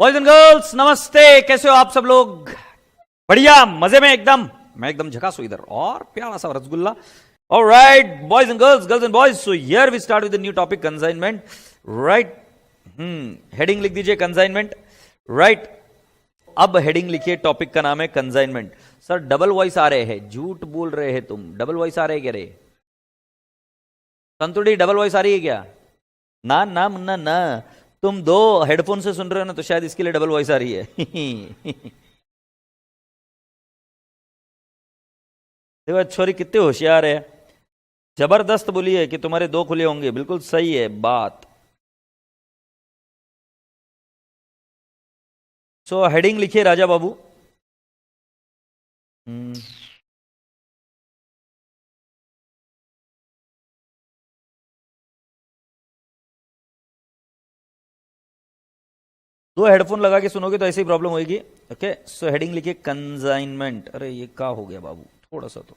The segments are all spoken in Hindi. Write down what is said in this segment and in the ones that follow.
बॉयज एंड गर्ल्स नमस्ते, कैसे हो आप सब लोग? बढ़िया, मजे में एकदम। मैं एकदम झकास हूं इधर और प्यारा सा rasgulla. Alright boys and girls, girls and boys, so here we start with the new topic consignment. Right, heading लिख दीजिए कंसाइनमेंट। राइट, अब हेडिंग लिखिए, टॉपिक का नाम है कंसाइनमेंट। सर डबल वॉइस आ रहे हैं, झूठ बोल रहे हैं तुम। डबल वॉइस आ रहे हैं क्या रे? संतुड़ी डबल वॉइस आ रही है क्या? ना ना मुन्ना ना, तुम दो हेडफोन से सुन रहे हो ना, तो शायद इसके लिए डबल वॉइस आ रही है। देखो छोरी कितने होशियार है, जबरदस्त बोली है कि तुम्हारे दो खुले होंगे। बिल्कुल सही है बात। सो हेडिंग लिखिए राजा बाबू। दो हेडफोन लगा के सुनोगे तो ऐसी ही प्रॉब्लम होगी। ओके, सो हेडिंग लिखिए कंसाइनमेंट। अरे ये क्या हो गया बाबू, थोड़ा सा तो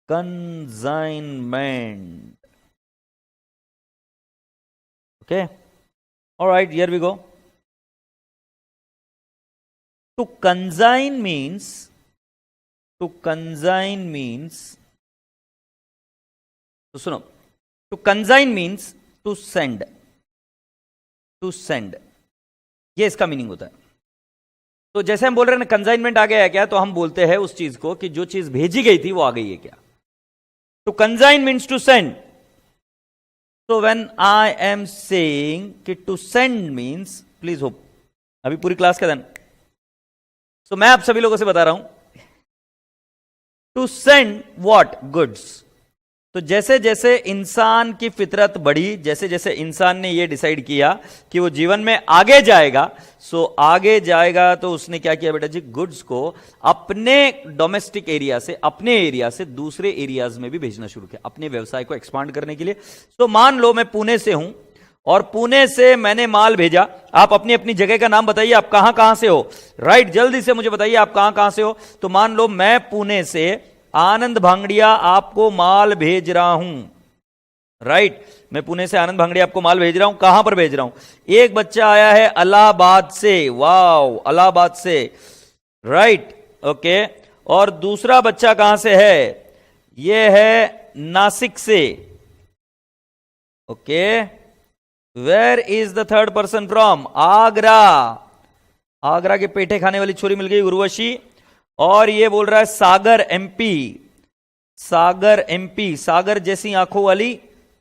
consignment. Okay, alright, here we go. To consign means तो सुनो, to consign means to send. ये इसका मीनिंग होता है। तो जैसे हम बोल रहे हैं ना कंसाइनमेंट आ गया है क्या, तो हम बोलते हैं उस चीज को कि जो चीज भेजी गई थी वो आ गई है क्या। To consign means to send. So when I am saying कि to send means, please hope अभी पूरी क्लास का देन। सो मैं आप सभी लोगों से बता रहा हूं टू सेंड व्हाट, गुड्स। तो जैसे जैसे इंसान की फितरत बढ़ी, जैसे जैसे इंसान ने यह डिसाइड किया कि वो जीवन में आगे जाएगा, सो आगे जाएगा, तो उसने क्या किया बेटा जी, गुड्स को अपने डोमेस्टिक एरिया से, अपने एरिया से दूसरे एरियाज में भी भेजना शुरू किया, अपने व्यवसाय को एक्सपांड करने के लिए। तो मान लो मैं पुणे से हूं और पुणे से मैंने माल भेजा। आप अपनी अपनी जगह का नाम बताइए, आप कहां कहां से हो। राइट, जल्दी से मुझे बताइए आप कहां कहां से हो। तो मान लो मैं पुणे से आनंद भांगड़िया आपको माल भेज रहा हूं। राइट, मैं पुणे से आनंद भांगड़िया आपको माल भेज रहा हूं। कहां पर भेज रहा हूं? एक बच्चा आया है इलाहाबाद से, वाओ, इलाहाबाद से। राइट, ओके, और दूसरा बच्चा कहां से है? यह है नासिक से। Okay, where is the third person from? Agra. Agra के पेठे खाने वाली छोरी मिल गई, उर्वशी। और ये बोल रहा है सागर एमपी, सागर जैसी आंखों वाली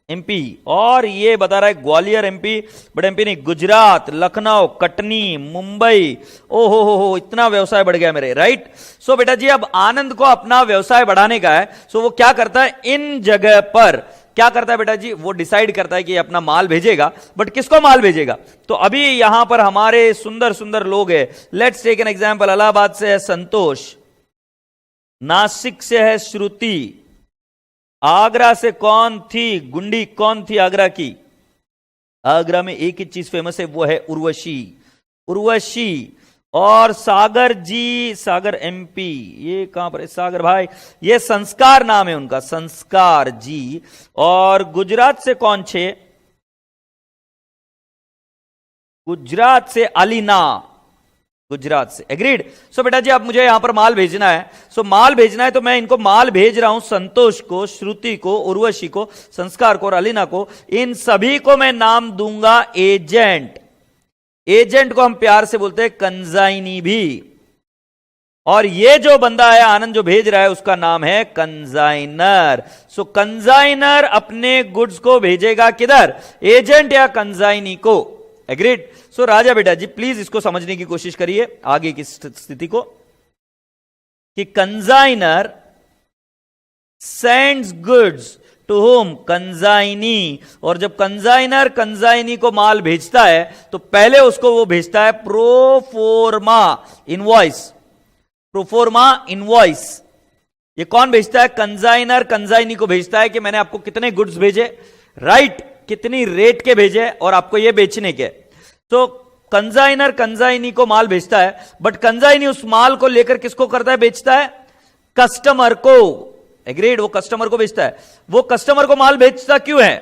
एमपी। और ये बता रहा है ग्वालियर एमपी, बट एमपी नहीं, गुजरात, लखनऊ, कटनी, मुंबई। हो, इतना व्यवसाय बढ़ गया मेरे। राइट, सो बेटा जी अब आनंद को अपना व्यवसाय बढ़ाने का है। सो वो क्या करता है, इन जगह पर क्या करता है बेटा जी, वो डिसाइड करता है कि अपना माल भेजेगा, बट किसको माल भेजेगा। तो अभी यहां पर हमारे सुंदर सुंदर लोग हैं। Let's take an example. Allahabad से है संतोष, नासिक से है श्रुति, आगरा से कौन थी, गुंडी कौन थी आगरा की? आगरा में एक ही चीज फेमस है, वो है उर्वशी। और सागर जी, सागर एमपी, ये कहां पर है सागर भाई? ये संस्कार नाम है उनका, संस्कार जी। और गुजरात से कौन छे? गुजरात से अलीना, गुजरात से। एग्रीड। सो बेटा जी अब मुझे यहां पर माल भेजना है। सो माल भेजना है तो मैं इनको माल भेज रहा हूं, संतोष को, श्रुति को, उर्वशी को, संस्कार को और अलीना को। इन सभी को मैं नाम दूंगा एजेंट। एजेंट को हम प्यार से बोलते हैं कंसाइनी भी। और ये जो बंदा है आनंद जो भेज रहा है, उसका नाम है कंसाइनर। सो कंसाइनर अपने गुड्स को भेजेगा किधर, एजेंट या कंसाइनी को। एग्रीड। सो राजा बेटा जी प्लीज इसको समझने की कोशिश करिए आगे की स्थिति को, कि consignor sends goods to home, consignee. और जब कंसाइनर कंसाइनी को माल भेजता है तो पहले उसको वो भेजता है प्रोफोर्मा इनवॉइस। प्रोफोर्मा इनवॉइस ये कौन भेजता है? कंसाइनर कंसाइनी को भेजता है कि मैंने आपको कितने गुड्स भेजे, राइट, कितनी रेट के भेजे और आपको ये बेचने के। तो कंसाइनर कंसाइनी को माल भेजता है, बट कंसाइनी उस माल को लेकर किसको करता है, बेचता है? कस्टमर को। एग्रीड, वो कस्टमर को बेचता है। वो कस्टमर को माल बेचता क्यों है?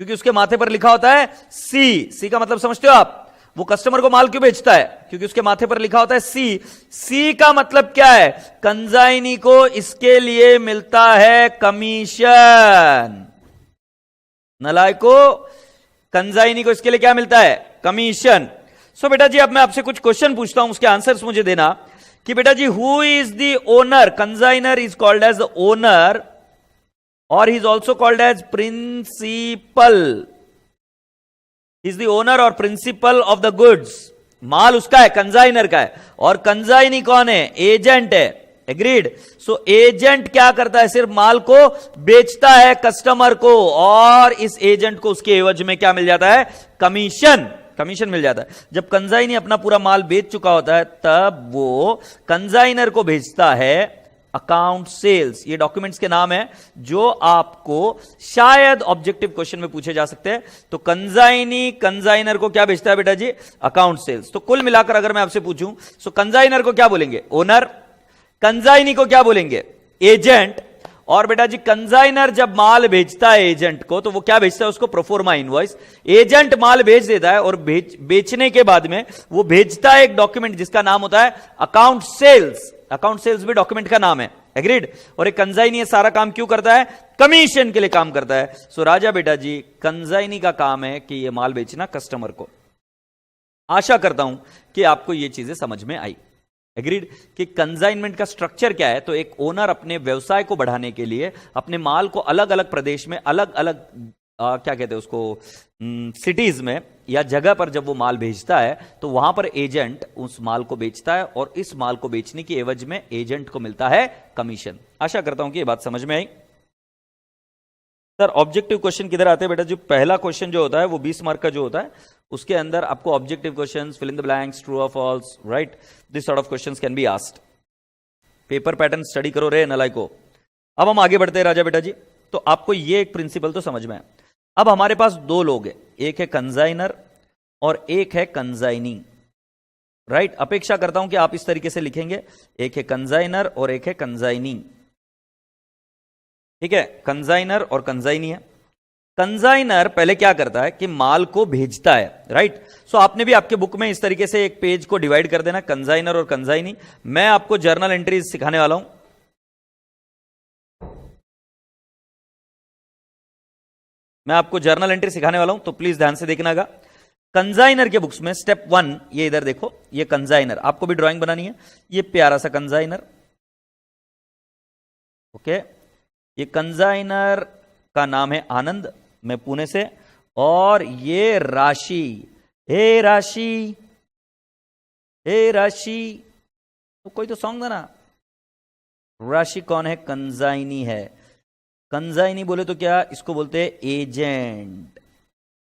क्योंकि उसके माथे पर लिखा होता है सी। सी का मतलब समझते हो आप? वो कस्टमर को माल क्यों बेचता है? क्योंकि उसके माथे पर लिखा होता है सी। सी का मतलब क्या है? कंजाइनी को इसके लिए मिलता है कमीशन। नलायको, कंजाइनी को इसके लिए क्या मिलता है? कमीशन। सो बेटा जी, अब मैं आपसे कुछ क्वेश्चन पूछता हूं, उसके आंसर्स मुझे देना कि बेटा जी, who is the owner? Consignor is called as the owner और he is also called as principal. Is the owner और प्रिंसिपल ऑफ द गुड्स। माल उसका है, कंजाइनर का है, और कंजाइनी कौन है? एजेंट है। एग्रीड? सो एजेंट क्या करता है? सिर्फ माल को बेचता है कस्टमर को, और इस एजेंट को उसके एवज में क्या मिल जाता है? कमीशन। कमीशन मिल जाता है। जब कंजाइनी अपना पूरा माल बेच चुका होता है, तब वो कंजाइनर को भेजता है अकाउंट सेल्स। ये डॉक्यूमेंट्स के नाम है जो आपको शायद ऑब्जेक्टिव क्वेश्चन में पूछे जा सकते हैं। तो कंजाइनी कंजाइनर को क्या बेचता है बेटा जी? Account sales. तो कुल मिलाकर अगर मैं आपसे पूछूं, सो कंजाइनर को क्या बोलेंगे? ओनर। कंजाइनी को क्या बोलेंगे? एजेंट। और बेटा जी, कंजाइनर जब माल भेजता है एजेंट को, तो वो क्या भेजता है? उसको प्रोफोर्मा इनवॉइस। एजेंट माल भेज देता है और बेचने के बाद में वो भेजता है एक डॉक्यूमेंट जिसका नाम होता है अकाउंट सेल्स। अकाउंट सेल्स भी डॉक्यूमेंट का नाम है। एग्रीड? और एक कंजाइनी ये सारा काम क्यों करता है? कमीशन के लिए काम करता है। सो राजा बेटा जी, कंजाइनी का काम है कि ये माल बेचना कस्टमर को। आशा करता हूं कि आपको ये चीजें समझ में आई। एग्रीड? कि कंजाइनमेंट का स्ट्रक्चर क्या है? तो एक ओनर अपने व्यवसाय को बढ़ाने के लिए अपने माल को अलग अलग प्रदेश में, अलग अलग क्या कहते हैं उसको, सिटीज में या जगह पर जब वो माल भेजता है, तो वहां पर एजेंट उस माल को बेचता है, और इस माल को बेचने की एवज में एजेंट को मिलता है कमीशन। आशा करता हूं कि ये बात समझ में आई। सर, ऑब्जेक्टिव क्वेश्चन किधर आते हैं बेटा? जो पहला क्वेश्चन जो होता है वो 20 मार्क का जो होता है, उसके अंदर आपको objective questions, fill in the blanks, true और false, right, this sort of questions can be asked. Paper pattern study करो रे नलायको। अब हम आगे बढ़ते हैं राजा बेटा जी। तो आपको ये एक प्रिंसिपल तो समझ में है। अब हमारे पास दो लोग हैं, एक है कंजाइनर और एक है कंजाइनी। राइट? अपेक्षा करता हूं कि आप इस तरीके से लिखेंगे, एक है कंजाइनर और एक है कंजाइनी। ठीक है? कंजाइनर और कंजाइनी है। कंजाइनर पहले क्या करता है कि माल को भेजता है। राइट? सो आपने भी आपके बुक में इस तरीके से एक पेज को डिवाइड कर देना, कंजाइनर और कंजाइनी। मैं आपको जर्नल एंट्रीज सिखाने वाला हूं। मैं आपको जर्नल एंट्री सिखाने वाला हूं, तो प्लीज ध्यान से देखनागा। कंजाइनर के बुक्स में स्टेप 1, ये इधर देखो, ये कंजाइनर, आपको भी ड्राइंग बनानी है। ये प्यारा सा कंजाइनर। ओके? ये कंजाइनर का नाम है आनंद, मैं पुणे से, और ये राशि। हे राशि, हे राशि, तो कोई तो सॉन्ग देना। राशि कौन है? कंजाइनी है। कंजाइनी बोले तो क्या? इसको बोलते हैं एजेंट।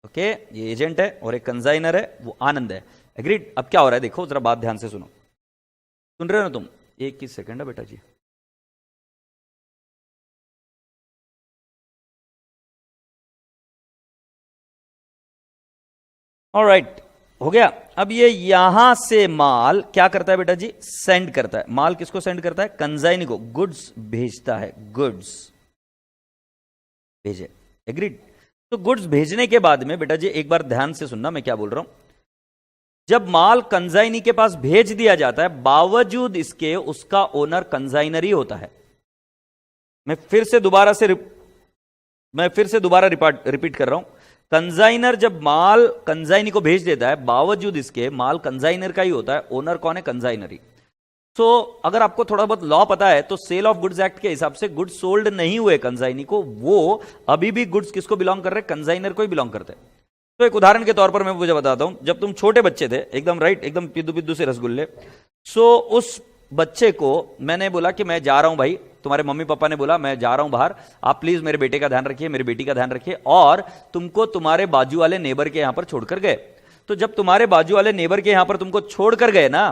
ओके? ये एजेंट है और एक कंजाइनर है, वो आनंद है। एग्रीड? अब क्या हो रहा है देखो जरा, बात ध्यान से सुनो। सुन रहे हो ना तुम? एक ही सेकंड है बेटा जी। ऑलराइट, हो गया। अब ये यहां से माल क्या करता है बेटा जी? सेंड करता है। माल किसको सेंड करता है? कंजाइनी को। गुड्स भेजता है, गुड्स भेजे। एग्रीड? तो गुड्स भेजने के बाद में बेटा जी एक बार ध्यान से सुनना मैं क्या बोल रहा हूं। जब माल कंजाइनी के पास भेज दिया जाता है, बावजूद इसके उसका ओनर कंजाइनर ही होता है। मैं फिर से दोबारा रिपीट कर रहा हूं। कंजाइनर जब माल कंजाइनी को भेज देता है, बावजूद इसके माल कंजाइनर का ही होता है। ओनर कौन है? कंजाइनर ही। सो अगर आपको थोड़ा बहुत लॉ पता है, तो सेल ऑफ गुड्स एक्ट के हिसाब से गुड्स सोल्ड नहीं हुए कंजाइनी को, वो अभी भी गुड्स किसको बिलोंग कर रहे हैं? कंजाइनर को ही बिलोंग करते हैं। तो एक उदाहरण के तौर पर मैं मुझे बताता हूं। जब तुम छोटे बच्चे थे, एकदम राइट, एकदम पिद्दू पिद्दू से रसगुल्ले, सो उस बच्चे को मैंने बोला कि मैं जा रहा हूं भाई, तुम्हारे मम्मी पापा ने बोला मैं जा रहा हूं बाहर, आप प्लीज मेरे बेटे का ध्यान रखिए, मेरी बेटी का ध्यान रखिए, और तुमको तुम्हारे बाजू वाले नेबर के यहां पर छोड़कर गए। तो जब तुम्हारे बाजू वाले नेबर के यहां पर तुमको छोड़कर गए ना,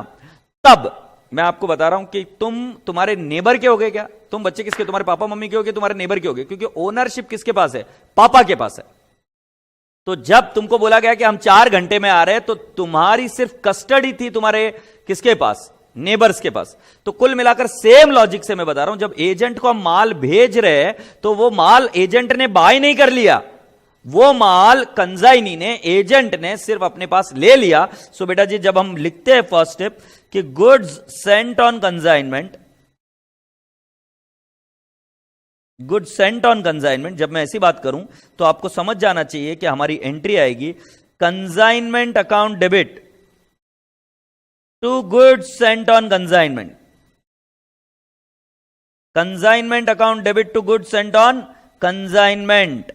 तब मैं आपको बता रहा हूं कि तुम तुम्हारे नेबर के हो गए क्या? तुम बच्चे किसके? तुम्हारे पापा मम्मी के हो गए, तुम्हारे नेबर के हो गए, क्योंकि ओनरशिप किसके पास है? पापा के पास है। तो जब तुमको बोला गया कि हम 4 घंटे में आ रहे हैं, तो तुम्हारी सिर्फ कस्टडी थी तुम्हारे किसके पास? नेबर्स के पास। तो कुल मिलाकर सेम लॉजिक से मैं बता रहा हूं, जब एजेंट को हम माल भेज रहे हैं, तो वो माल एजेंट ने बाय नहीं कर लिया, वो माल कंजाइनी ने, एजेंट ने सिर्फ अपने पास ले लिया। सो बेटा जी जब हम लिखते हैं फर्स्ट स्टेप कि goods sent on consignment, goods sent on consignment, जब मैं ऐसी बात करूं तो आपको समझ जाना चाहिए कि हमारी एंट्री आएगी consignment account debit to goods sent on consignment, consignment account debit to goods sent on consignment.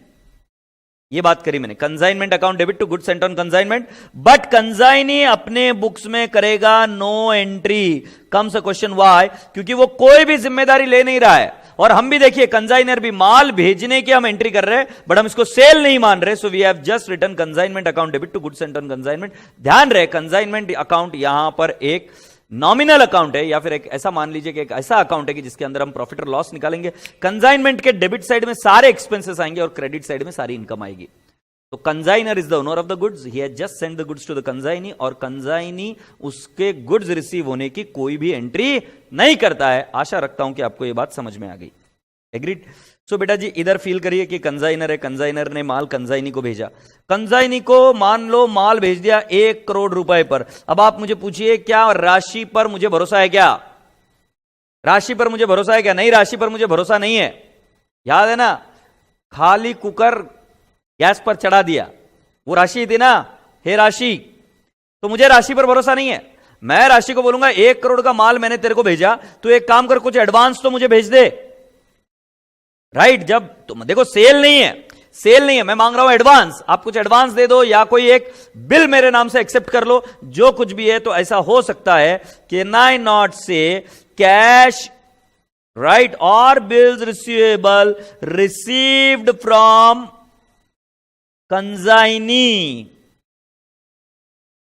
ये बात करी मैंने, consignment account debit to goods sent on consignment, but consignee अपने बुक्स में करेगा no entry. Comes a question why? क्योंकि वो कोई भी जिम्मेदारी ले नहीं रहा है। और हम भी देखिए कंजाइनर भी माल भेजने की हम एंट्री कर रहे हैं, बट हम इसको सेल नहीं मान रहे। So we have just written consignment account debit to goods sent on consignment. ध्यान रहे कंजाइनमेंट अकाउंट यहां पर एक नॉमिनल अकाउंट है, या फिर एक ऐसा मान लीजिए कि एक ऐसा अकाउंट है कि जिसके अंदर हम प्रॉफिट और लॉस निकालेंगे। कंजाइनमेंट के डेबिट साइड में सारे एक्सपेंसेस आएंगे और क्रेडिट साइड में सारी इनकम आएगी। तो consignor is the owner of the goods, he has just sent the goods to the consignee, और कंजाइनी उसके गुड्स रिसीव होने की कोई भी एंट्री नहीं करता है। आशा रखता हूं कि आपको यह बात समझ में आ गई। एग्रीड? सो बेटा जी इधर फील करिए कि कंजाइनर है, कंजाइनर ने माल कंजाइनी को भेजा, कंजाइनी को मान लो माल भेज दिया 1 करोड़ रुपए पर। अब आप मुझे पूछिए क्या राशि पर मुझे भरोसा है? क्या राशि पर मुझे भरोसा है? क्या नहीं, राशि पर मुझे भरोसा नहीं है। याद है ना, खाली कुकर गैस पर चढ़ा दिया, वो राशि थी ना, हे राशि। तो मुझे राशि पर भरोसा नहीं है। मैं राशि को बोलूंगा 1 करोड़ का माल मैंने तेरे को भेजा, तो एक काम कर, कुछ एडवांस तो मुझे भेज दे। राइट? जब तुम देखो सेल नहीं है, सेल नहीं है, मैं मांग रहा हूं एडवांस, आप कुछ एडवांस दे दो या कोई एक बिल मेरे नाम से एक्सेप्ट कर लो, जो कुछ भी है। तो ऐसा हो सकता है कि नाइन नॉट से कैश, राइट, और bills receivable received from consignee,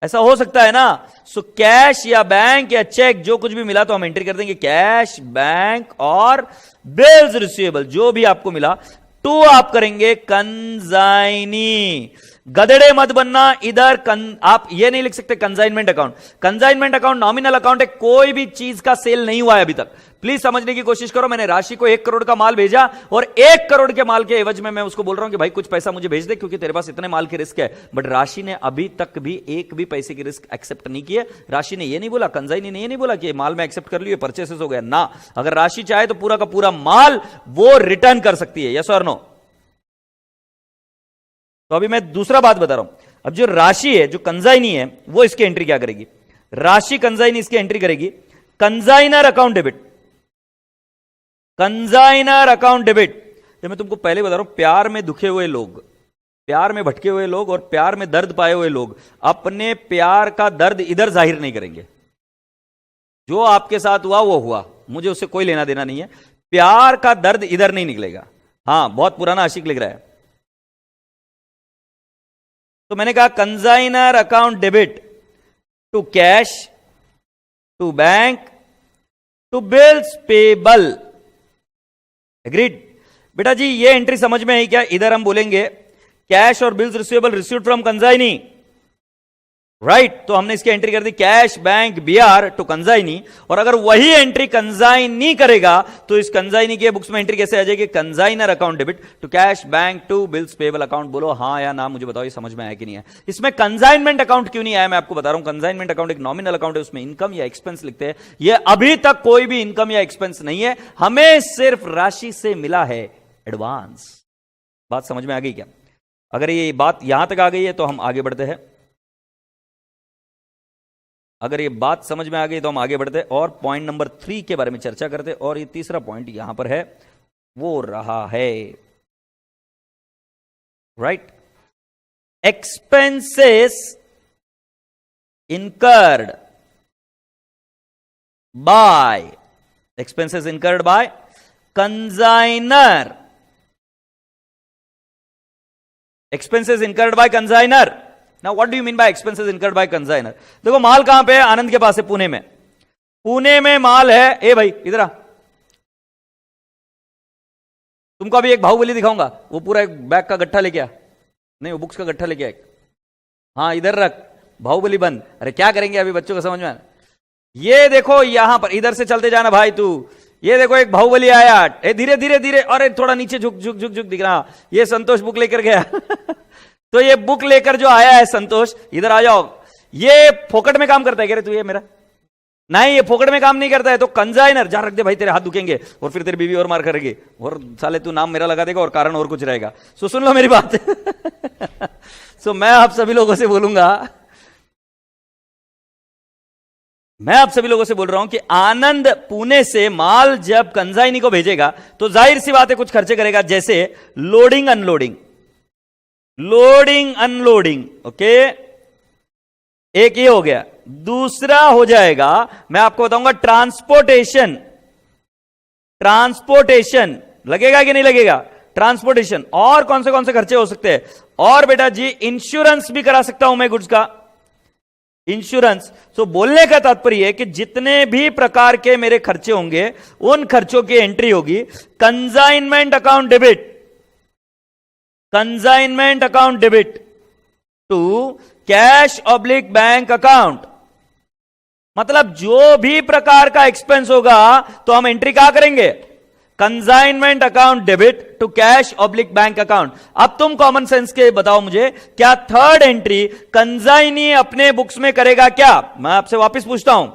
ऐसा हो सकता है ना। सो कैश या बैंक या चेक जो कुछ भी मिला तो हम एंट्री कर देंगे कैश, बैंक और बिल्स रिसीवेबल, जो भी आपको मिला। टू आप करेंगे कंजाइनी। गधड़े मत बनना इधर, आप ये नहीं लिख सकते consignment account. Consignment account nominal account है, कोई भी चीज का सेल नहीं हुआ है अभी तक। प्लीज समझने की कोशिश करो, मैंने राशि को 1 करोड़ का माल भेजा और 1 करोड़ के माल के एवज में मैं उसको बोल रहा हूं कि भाई कुछ पैसा मुझे भेज दे क्योंकि तेरे पास इतने माल की रिस्क है। बट राशि ने अभी तक भी एक भी पैसे की रिस्क एक्सेप्ट नहीं की है। राशि ने ये नहीं बोला, कंजाइनी ने ये नहीं बोला कि माल में एक्सेप्ट कर लिया, परचेसेस हो गया ना। अगर राशि चाहे तो पूरा का पूरा माल वो रिटर्न कर सकती है, यस और नो। तो अभी मैं दूसरा बात बता रहा हूं। अब जो राशि है, जो कंजाइनी है, वो इसकी एंट्री क्या करेगी? राशि कंजाइनी इसकी एंट्री करेगी कंजाइनर अकाउंट डेबिट, कंजाइनर अकाउंट डेबिट। ये मैं तुमको पहले बता रहा हूं, प्यार में दुखे हुए लोग, प्यार में भटके हुए लोग और प्यार में दर्द पाए हुए लोग अपने प्यार का दर्द इधर जाहिर नहीं करेंगे। जो आपके साथ हुआ वो हुआ, मुझे उससे कोई लेना देना नहीं है। प्यार का दर्द इधर नहीं निकलेगा। हां, बहुत पुराना आशिक लिख रहा है। तो मैंने कहा consignor account debit to cash, to bank, to bills payable. Agreed? बेटा जी ये एंट्री समझ में आई क्या? इधर हम बोलेंगे कैश और bills receivable received from consignee, right? तो हमने इसकी एंट्री कर दी cash, bank, BR to consignee. और अगर वही एंट्री कंजाइनी करेगा तो इस कंजाइनी के बुक्स में एंट्री कैसे आ जाएगी? Consignor account debit to cash, bank, to bills payable account. बोलो हां या ना, मुझे बताओ ये समझ में आया कि नहीं है? इसमें कंजाइनमेंट अकाउंट क्यों नहीं आया मैं आपको बता रहा हूं। कंजाइनमेंट अकाउंट एक नॉमिनल अकाउंट है, उसमें इनकम या एक्सपेंस लिखते हैं। ये अभी तक कोई भी इनकम या एक्सपेंस नहीं है, हमें सिर्फ राशि से मिला है एडवांस। बात समझ में आ गई क्या? अगर ये बात यहां तक आ गई है तो हम आगे बढ़ते हैं। अगर ये बात समझ में आ गई तो हम आगे बढ़ते और पॉइंट नंबर 3 के बारे में चर्चा करते। और ये तीसरा पॉइंट यहां पर है, वो रहा है right, expenses incurred by, expenses incurred by consignor, expenses incurred by consignor. Now what do you mean by expenses incurred by consignor? देखो माल कहां पे है? आनंद के पास है, पुणे में। पुणे में माल है। ए भाई इधर आ, तुमको अभी एक बाहुबली दिखाऊंगा। वो पूरा एक बैग का गट्ठा लेके आ, नहीं वो बुक्स का गट्ठा लेके आ। हाँ इधर रख, बाहुबली बंद। अरे क्या करेंगे अभी, बच्चों को समझ में। ये देखो यहां पर, इधर से चलते जाना भाई तू, ये देखो एक बाहुबली आया, धीरे धीरे धीरे, अरे थोड़ा नीचे झुक झुक झुक झुक दिख रहा, ये संतोष बुक लेकर गया तो ये बुक लेकर जो आया है संतोष, इधर आ जाओ, ये फोकट में काम करता है, कह रहे तू ये मेरा नहीं, ये फोकट में काम नहीं करता है, तो कंजाइनर जा रख दे भाई, तेरे हाथ दुखेंगे और फिर तेरी बीवी और मार करेगी और साले तू नाम मेरा लगा देगा और कारण और कुछ रहेगा। सो सुन लो मेरी बात सो मैं आप सभी लोगों से बोलूंगा, मैं आप सभी लोगों से बोल रहा हूं कि आनंद पुणे से माल जब कंजाइनी को भेजेगा तो जाहिर सी बात है कुछ खर्चे करेगा, जैसे loading unloading, loading unloading. Okay, एक ये हो गया। दूसरा हो जाएगा, मैं आपको बताऊंगा ट्रांसपोर्टेशन। ट्रांसपोर्टेशन लगेगा कि नहीं लगेगा? ट्रांसपोर्टेशन। और कौन से खर्चे हो सकते हैं? और बेटा जी इंश्योरेंस भी करा सकता हूं मैं गुड्स का, इंश्योरेंस। तो बोलने का तात्पर्य है कि जितने भी प्रकार के मेरे खर्चे होंगे उन खर्चों की एंट्री होगी consignment account debit, consignment account debit to cash oblique bank account. मतलब जो भी प्रकार का एक्सपेंस होगा तो हम एंट्री कहां करेंगे? Consignment account debit to cash oblique bank account. अब तुम कॉमन सेंस के बताओ मुझे, क्या थर्ड एंट्री कंसाइनी अपने बुक्स में करेगा क्या? मैं आपसे वापस पूछता हूं,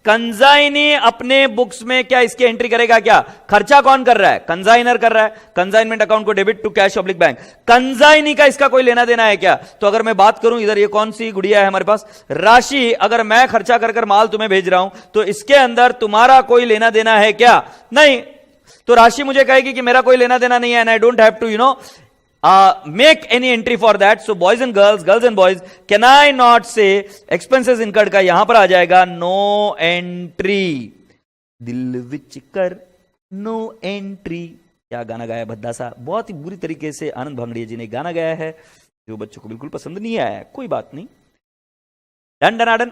कंसाइनी अपने बुक्स में क्या इसकी एंट्री करेगा क्या? खर्चा कौन कर रहा है? कंसाइनर कर रहा है। कंसाइनमेंट अकाउंट को debit to cash oblique bank. Consignee का इसका कोई लेना देना है क्या? तो अगर मैं बात करूं, इधर ये कौन सी गुड़िया है हमारे पास, राशि, अगर मैं खर्चा कर माल तुम्हें भेज रहा हूं तो इसके अंदर तुम्हारा कोई लेना देना है क्या? नहीं। तो राशि मुझे कहेगी कि मेरा कोई लेना देना नहीं है, and I don't have to make any entry for that. So boys and girls, girls and boys, can I not say expenses incurred का यहां पर आ जाएगा no entry। दिल विच कर no entry। क्या गाना गाया भद्दा सा, बहुत ही बुरी तरीके से आनंद भांगड़िया जी ने गाना गाया है जो बच्चों को बिल्कुल पसंद नहीं आया, कोई बात नहीं। डन डनाडन।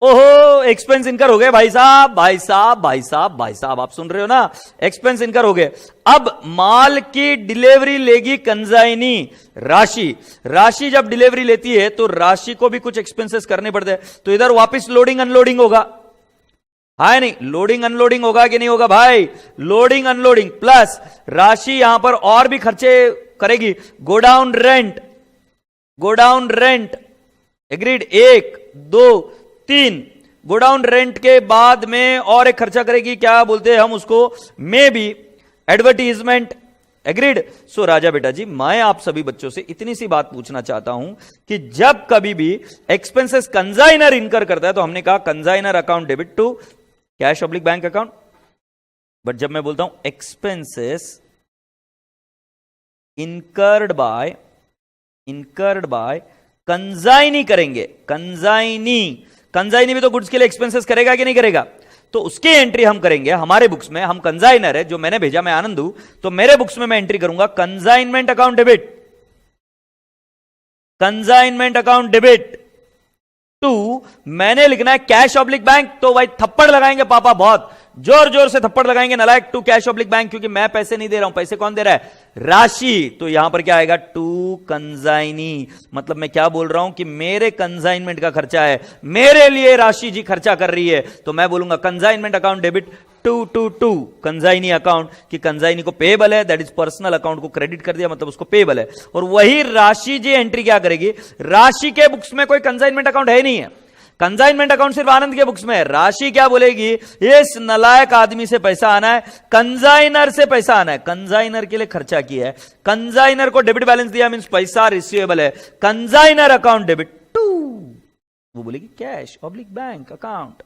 ओहो, एक्सपेंस इनकर हो गए भाई साहब, भाई साहब, भाई साहब, भाई साहब, आप सुन रहे हो ना, एक्सपेंस इनकर हो गए। अब माल की डिलीवरी लेगी कंसाइनी राशि। राशि जब डिलीवरी लेती है तो राशि को भी कुछ एक्सपेंसेस करने पड़ते हैं, तो इधर वापस लोडिंग अनलोडिंग होगा, है नहीं? लोडिंग अनलोडिंग होगा कि नहीं होगा भाई? लोडिंग अनलोडिंग प्लस राशि यहां पर और भी खर्चे करेगी। Godown rent, godown rent, agreed, 1 2 3। Godown rent के बाद में और एक खर्चा करेगी, क्या बोलते हैं हम उसको, may be advertisement, agreed. So राजा बेटा जी, मैं आप सभी बच्चों से इतनी सी बात पूछना चाहता हूं कि जब कभी भी एक्सपेंसेस कंसाइनर इनकर करता है तो हमने कहा consignor account debit to cash oblique bank account, but जब मैं बोलता हूं एक्सपेंसेस इनकर्ड बाय कंसाइनी करेंगे, कंसाइनी भी तो गुड्स के लिए एक्सपेंसेस करेगा कि नहीं करेगा? तो उसकी एंट्री हम करेंगे हमारे बुक्स में। हम कंसाइनर है, जो मैंने भेजा, मैं आनंद हूं, तो मेरे बुक्स में मैं एंट्री करूंगा consignment account debit, consignment account debit to, मैंने लिखना है कैश ऑब्लिक बैंक। तो भाई थप्पड़ लगाएंगे पापा, बहुत जोर जोर से थप्पड़ लगाएंगे नालायक, टू कैश ऑब्लिक बैंक, क्योंकि मैं पैसे नहीं दे रहा हूं। पैसे कौन दे रहा है? राशि। तो यहां पर क्या आएगा? To consignee. मतलब मैं क्या बोल रहा हूं कि मेरे कंसाइनमेंट का खर्चा है, मेरे लिए राशि जी खर्चा कर रही है, तो मैं बोलूंगा consignment account debit to consignee account, कि कंसाइनी को पेबल है, दैट इज पर्सनल अकाउंट को क्रेडिट कर दिया, मतलब उसको पेबल है। और वही राशि जी एंट्री क्या करेगी? राशि के बुक्स में कोई कंसाइनमेंट अकाउंट है नहीं है, कंसाइनमेंट अकाउंट सिर्फ आनंद के बुक्स में है। राशि क्या बोलेगी? इस नलायक आदमी से पैसा आना है, कंसाइनर से पैसा आना है, कंसाइनर के लिए खर्चा किया है, कंसाइनर को डेबिट बैलेंस दिया, मींस पैसा रिसीवेबल है, कंसाइनर अकाउंट डेबिट टू, वो बोलेगी cash oblique bank account,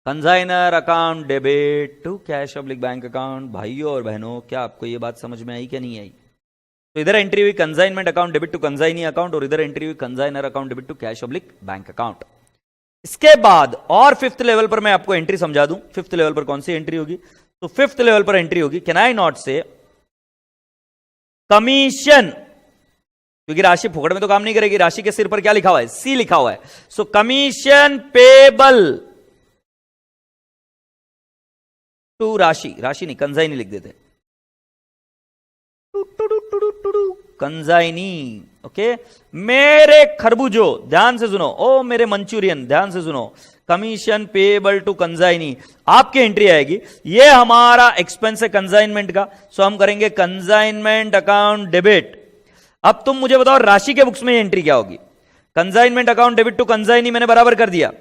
consignor account debit to cash oblique bank account. भाइयों और बहनों, क्या आपको यह बात समझ में आई क्या नहीं आई? तो इधर एंट्री हुई consignment account debit to consignee account, और इधर एंट्री हुई consignor account debit to cash oblique bank account. इसके बाद और फिफ्थ लेवल पर मैं आपको एंट्री समझा दूं। फिफ्थ लेवल पर कौन सी एंट्री होगी? तो फिफ्थ लेवल पर एंट्री होगी, कैन आई नॉट से कमीशन, क्योंकि राशि फुकड़ में तो काम नहीं करेगी। राशि के सिर पर क्या लिखा हुआ है? सी लिखा हुआ है। सो कमीशन पेबल टू राशि, राशि नहीं कंसाइनी लिख देते, कंसाइनी। ओके, मेरे खरबूजो, ध्यान से सुनो, ओ मेरे मंचूरियन, ध्यान से सुनो, कमीशन पेएबल टू कंजाइनी, आपकी एंट्री आएगी, ये हमारा एक्सपेंस है कंजाइनमेंट का, सो हम करेंगे कंजाइनमेंट अकाउंट डेबिट। अब तुम मुझे बताओ राशि के बुक्स में एंट्री क्या होगी? Consignment account debit to consignee मैंने बराबर कर दिया,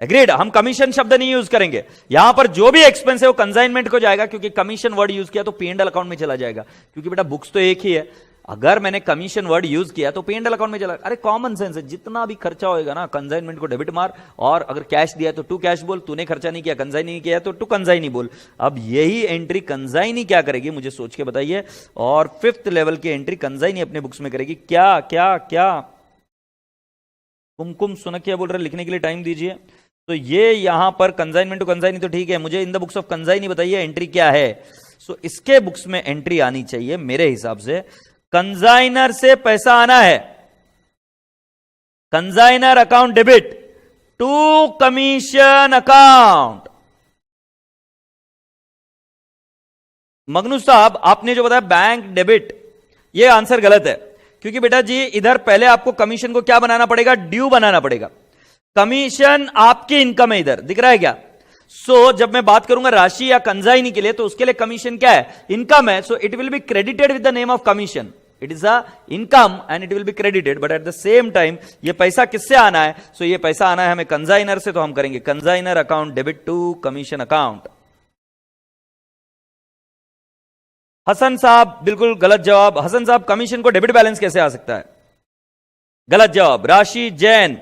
एग्रीड। हम कमीशन शब्द नहीं यूज करेंगे यहां पर, जो भी एक्सपेंस है वो कंजाइनमेंट को जाएगा, क्योंकि कमीशन वर्ड यूज किया तो P&L अकाउंट में चला जाएगा, क्योंकि बेटा बुक्स तो एक ही है। अगर मैंने कमीशन वर्ड यूज किया तो P&L अकाउंट में चला, अरे कॉमन सेंस है, जितना भी खर्चा होएगा ना कंजाइनमेंट को डेबिट मार, और अगर कैश दिया तो टू कैश बोल, तूने खर्चा नहीं किया कंजाइनी नहीं किया तो टू कंजाइनी बोल। अब यही एंट्री कंजाइनी क्या करेगी मुझे सोच के बताइए, और 5th लेवल की एंट्री कंजाइनी अपने बुक्स में करेगी क्या क्या क्या? कुमकुम सुनकिया बोल रहे लिखने के लिए टाइम दीजिए। तो ये यहां पर कंजाइनमेंट टू कंजाइनी तो ठीक है, मुझे इन द बुक्स ऑफ कंजाइनी बताइए एंट्री क्या है। सो इसके बुक्स में एंट्री आनी चाहिए मेरे हिसाब से, कंजाइनर से पैसा आना है, consignor account debit to commission account. Magnu साहब आपने जो बताया बैंक डेबिट, ये आंसर गलत है, क्योंकि बेटा जी इधर पहले आपको कमीशन को क्या बनाना पड़ेगा? ड्यू बनाना पड़ेगा। कमीशन आपकी इनकम है, इधर दिख रहा है क्या? सो जब मैं बात करूंगा राशि या कंजाइनी के लिए, तो उसके लिए कमीशन क्या है? इनकम है, so it will be credited with the name of commission, it is a income and it will be credited, but at the same time ये पैसा किससे आना है? सो ये पैसा आना है हमें कंजाइनर से, तो हम करेंगे consignor account debit to commission account. Hasan साहब बिल्कुल गलत जवाब। हसन साहब कमीशन को डेबिट बैलेंस कैसे आ सकता है? गलत जवाब। Rashi Jain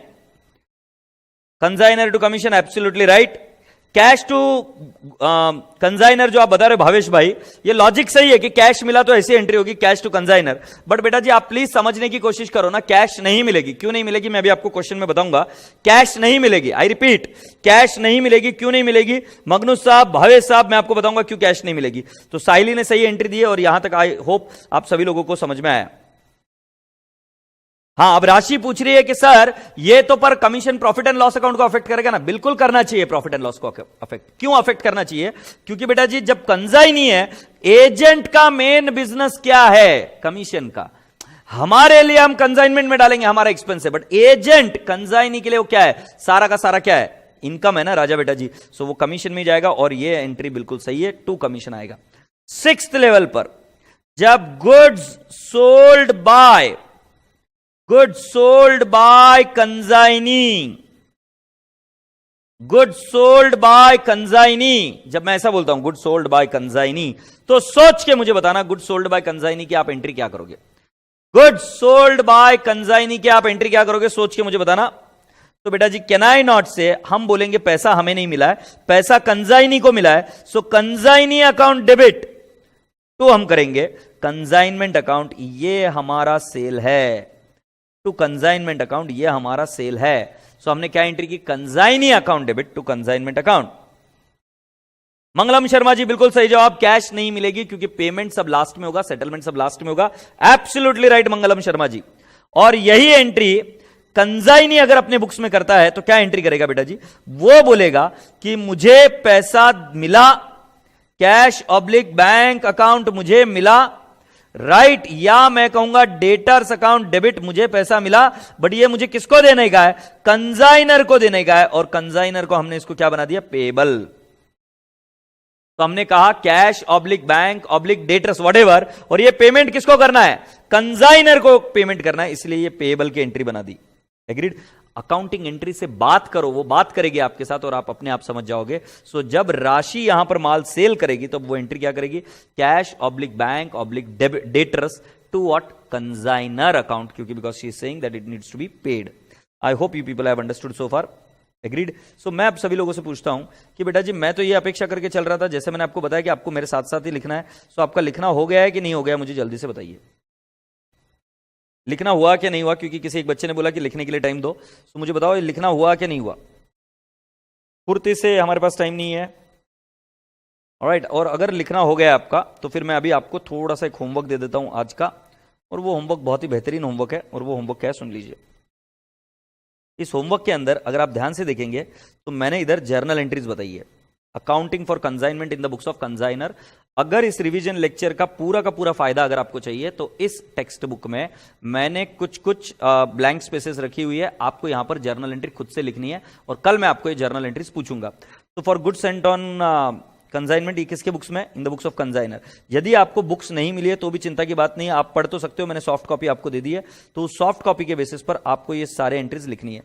consignor to commission absolutely right. Cash to consignor जो आप बता रहे भावेश भाई, ये लॉजिक सही है कि कैश मिला तो ऐसी एंट्री होगी कैश टू कंजाइनर, बट बेटा जी आप प्लीज समझने की कोशिश करो ना, कैश नहीं मिलेगी। क्यों नहीं मिलेगी मैं भी आपको क्वेश्चन में बताऊंगा। कैश नहीं मिलेगी, आई रिपीट, कैश नहीं मिलेगी। क्यों नहीं मिलेगी मगनू साहब, भावेश साहब, मैं आपको बताऊंगा क्यों कैश नहीं मिलेगी। तो साइली ने सही एंट्री दी है, और यहां तक आई होप आप सभी लोगों को समझ में आया। हाँ, अब राशि पूछ रही है कि सर ये तो पर commission profit and loss account को अफेक्ट करेगा ना? बिल्कुल करना चाहिए, प्रॉफिट एंड लॉस को अफेक्ट। क्यों अफेक्ट करना चाहिए? क्योंकि बेटा जी जब कंजाइनी है, एजेंट का मेन बिजनेस क्या है? कमीशन का। हमारे लिए हम कंजाइनमेंट में डालेंगे, हमारा एक्सपेंस है, बट एजेंट कंजाइनी के लिए वो क्या है? सारा का सारा क्या है? इनकम है ना राजा बेटा जी। सो वो कमीशन में जाएगा, और ये एंट्री बिल्कुल सही है, टू कमीशन आएगा। 6th लेवल पर जब goods sold by consignee, good sold by consignee, जब मैं ऐसा बोलता हूं गुड सोल्ड बाय कंजाइनी, तो सोच के मुझे बताना गुड सोल्ड बाय कंजाइनी की आप एंट्री क्या करोगे? गुड सोल्ड बाय कंजाइनी की आप एंट्री क्या करोगे? सोच के मुझे बताना। तो बेटा जी कैन आई नॉट से हम बोलेंगे पैसा हमें नहीं मिला है, पैसा कंजाइनी को मिला है, so consignee account debit to हम करेंगे कंजाइनमेंट अकाउंट, ये हमारा सेल है, टू कंजाइनमेंट अकाउंट, ये हमारा सेल है। सो हमने क्या एंट्री की? Consignee account debit to consignment account. Mangalam Sharma ji बिल्कुल सही जवाब, कैश नहीं मिलेगी क्योंकि पेमेंट सब लास्ट में होगा, सेटलमेंट सब लास्ट में होगा। एब्सोल्युटली राइट मंगलम शर्मा जी। और यही एंट्री कंजाइनी अगर अपने बुक्स में करता है तो क्या एंट्री करेगा बेटा जी? वो बोलेगा कि मुझे पैसा मिला, कैश ऑब्लिक बैंक अकाउंट मुझे मिला, राइट या मैं कहूंगा डेटर्स अकाउंट डेबिट, मुझे पैसा मिला, बट ये मुझे किसको देने का है? कंजाइनर को देने का है, और कंजाइनर को हमने इसको क्या बना दिया? पेबल। तो हमने कहा cash oblique bank oblique debtors whatever, और ये पेमेंट किसको करना है? कंजाइनर को पेमेंट करना है, इसलिए ये पेबल की एंट्री बना दी। एग्रीड। अकाउंटिंग एंट्री से बात करो, वो बात करेगी आपके साथ और आप अपने आप समझ जाओगे। सो जब राशि यहां पर माल सेल करेगी तो वो एंट्री क्या करेगी? Cash oblique bank oblique debtors to what? Consignor account, क्योंकि because she is saying that it needs to be paid. I hope you people have understood so far. Agreed. So मैं अब सभी लोगों से पूछता हूं कि बेटा जी मैं तो ये अपेक्षा करके चल रहा था, जैसे मैंने आपको बताया कि आपको मेरे साथ साथ ही लिखना है। सो आपका लिखना हो गया है कि नहीं हो गया? मुझे जल्दी से बताइए, लिखना हुआ क्या नहीं हुआ? क्योंकि किसी एक बच्चे ने बोला कि लिखने के लिए टाइम दो, तो मुझे बताओ लिखना हुआ क्या नहीं हुआ? फुर्ती से, हमारे पास टाइम नहीं है। ऑलराइट, और अगर लिखना हो गया आपका तो फिर मैं अभी आपको थोड़ा सा एक होमवर्क दे देता हूं आज का, और वो होमवर्क बहुत ही बेहतरीन होमवर्क है। और वो होमवर्क क्या है सुन लीजिए। इस होमवर्क के अंदर अगर आप ध्यान से देखेंगे तो मैंने इधर जर्नल एंट्रीज बताई है। Accounting for consignment in the books of consignor. अगर इस रिवीजन लेक्चर का पूरा फायदा अगर आपको चाहिए तो इस टेक्स्ट बुक में मैंने कुछ ब्लैंक स्पेसेस रखी हुई है, आपको यहां पर जर्नल एंट्री खुद से लिखनी है और कल मैं आपको ये जर्नल एंट्रीज पूछूंगा। तो for good sent on consignment, ये किसके बुक्स में? In the books of consignor. यदि आपको बुक्स नहीं मिली है तो भी चिंता की बात नहीं है, आप पढ़ तो सकते हो, मैंने सॉफ्ट कॉपी आपको दे दी है, तो सॉफ्ट कॉपी के बेसिस पर आपको ये सारे एंट्रीज लिखनी है।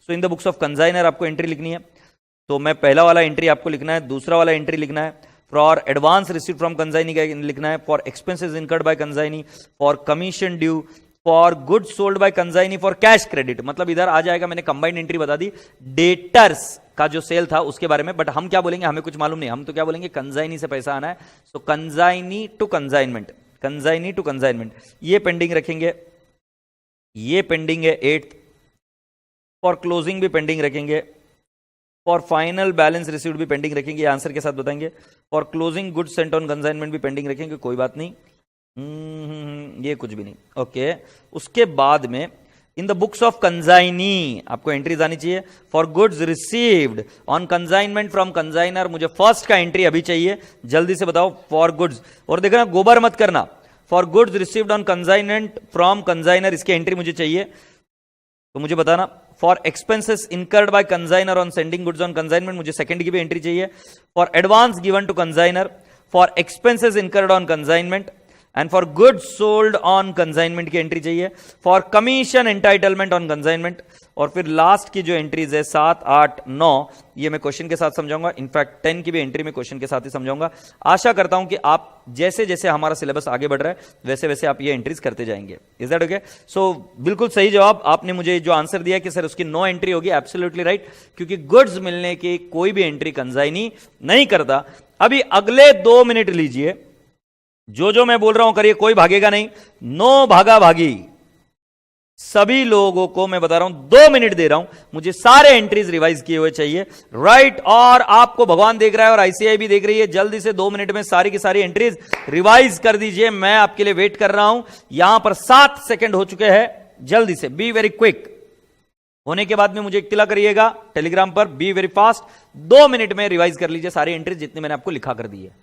So in the books of consignor आपको एंट्री लिखनी है, तो मैं पहला वाला एंट्री आपको लिखना है, दूसरा वाला एंट्री लिखना है, for advance receive from consignee का लिखना है, for expenses incurred by consignee, for commission due, for goods sold bye consignee, for cash credit. मतलब इधर आ जाएगा, मैंने कंबाइंड एंट्री बता दी डेटर्स का जो सेल था उसके बारे में, बट हम क्या बोलेंगे हमें कुछ मालूम नहीं, हम तो क्या बोलेंगे कंसाइनी से पैसा आना है, so consignee to consignment, consignee to consignment, ये पेंडिंग रखेंगे, ये पेंडिंग है 8th, फॉर क्लोजिंग भी पेंडिंग रखेंगे, फॉर फाइनल बैलेंस रिसीव्ड भी पेंडिंग रखेंगे, आंसर के साथ बताएंगे, for closing goods sent on consignment भी पेंडिंग रखेंगे, कोई बात नहीं, ये कुछ भी नहीं, ओके। उसके बाद में in the books of consignee आपको एंट्रीज आनी चाहिए, for goods received on consignment from consignor, मुझे फर्स्ट का एंट्री अभी चाहिए, जल्दी से बताओ, फॉर गुड्स, और देखना गोबर मत करना, for goods received on consignment from consignor, इसकी एंट्री मुझे चाहिए, तो मुझे बताना। For expenses incurred by consignor on sending goods on consignment, मुझे सेकंड की भी एंट्री चाहिए, for advance given to consignor, for expenses incurred on consignment and for goods sold on consignment की एंट्री चाहिए, for commission entitlement on consignment, और फिर लास्ट की जो एंट्रीज है 7, 8, 9 ये मैं क्वेश्चन के साथ समझाऊंगा, इनफैक्ट 10 की भी एंट्री में क्वेश्चन के साथ ही समझाऊंगा। आशा करता हूं कि आप जैसे जैसे हमारा सिलेबस आगे बढ़ रहा है वैसे वैसे आप ये एंट्रीज करते जाएंगे। Is that okay? सो बिल्कुल सही जवाब आपने मुझे जो आंसर दिया कि सर उसकी 9 एंट्री होगी, एब्सोल्युटली राइट, क्योंकि गुड्स मिलने की कोई भी एंट्री कंसाइनी नहीं करता। अभी अगले 2 मिनट लीजिए, जो मैं बोल रहा हूं करिए, कोई भागेगा नहीं, नो भागा भागी, सभी लोगों को मैं बता रहा हूं 2 मिनट दे रहा हूं, मुझे सारे एंट्रीज रिवाइज किए हुए चाहिए, राइट? और आपको भगवान देख रहा है और आईसीआई भी देख रही है, जल्दी से 2 मिनट में सारी की सारी एंट्रीज रिवाइज कर दीजिए, मैं आपके लिए वेट कर रहा हूं। यहां पर 7 सेकंड हो चुके हैं, जल्दी से, बी वेरी क्विक। होने के बाद में मुझे इत्तिला करिएगा टेलीग्राम पर, बी वेरी फास्ट, 2 मिनट में रिवाइज कर लीजिए सारी एंट्रीज जितनी मैंने आपको लिखा कर दी है।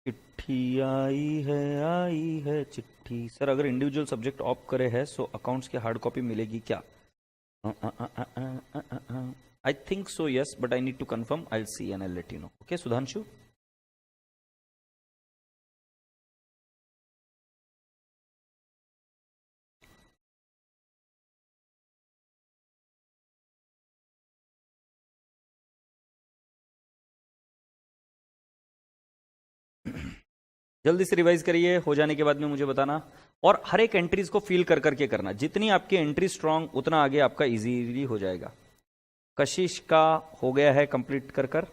चिट्ठी आई है चिट्ठी। सर अगर इंडिविजुअल सब्जेक्ट ऑप्ट करे है सो अकाउंट्स की हार्ड कॉपी मिलेगी क्या? I think so yes, but I need to confirm, I will see and I will let you know. Okay Sudhanshu? जल्दी से रिवाइज करिए, हो जाने के बाद में मुझे बताना, और हर एक एंट्रीज को फील कर करके करना, जितनी आपकी एंट्री स्ट्रांग उतना आगे आपका इजीली हो जाएगा। कशिश का हो गया है कंप्लीट कर कर,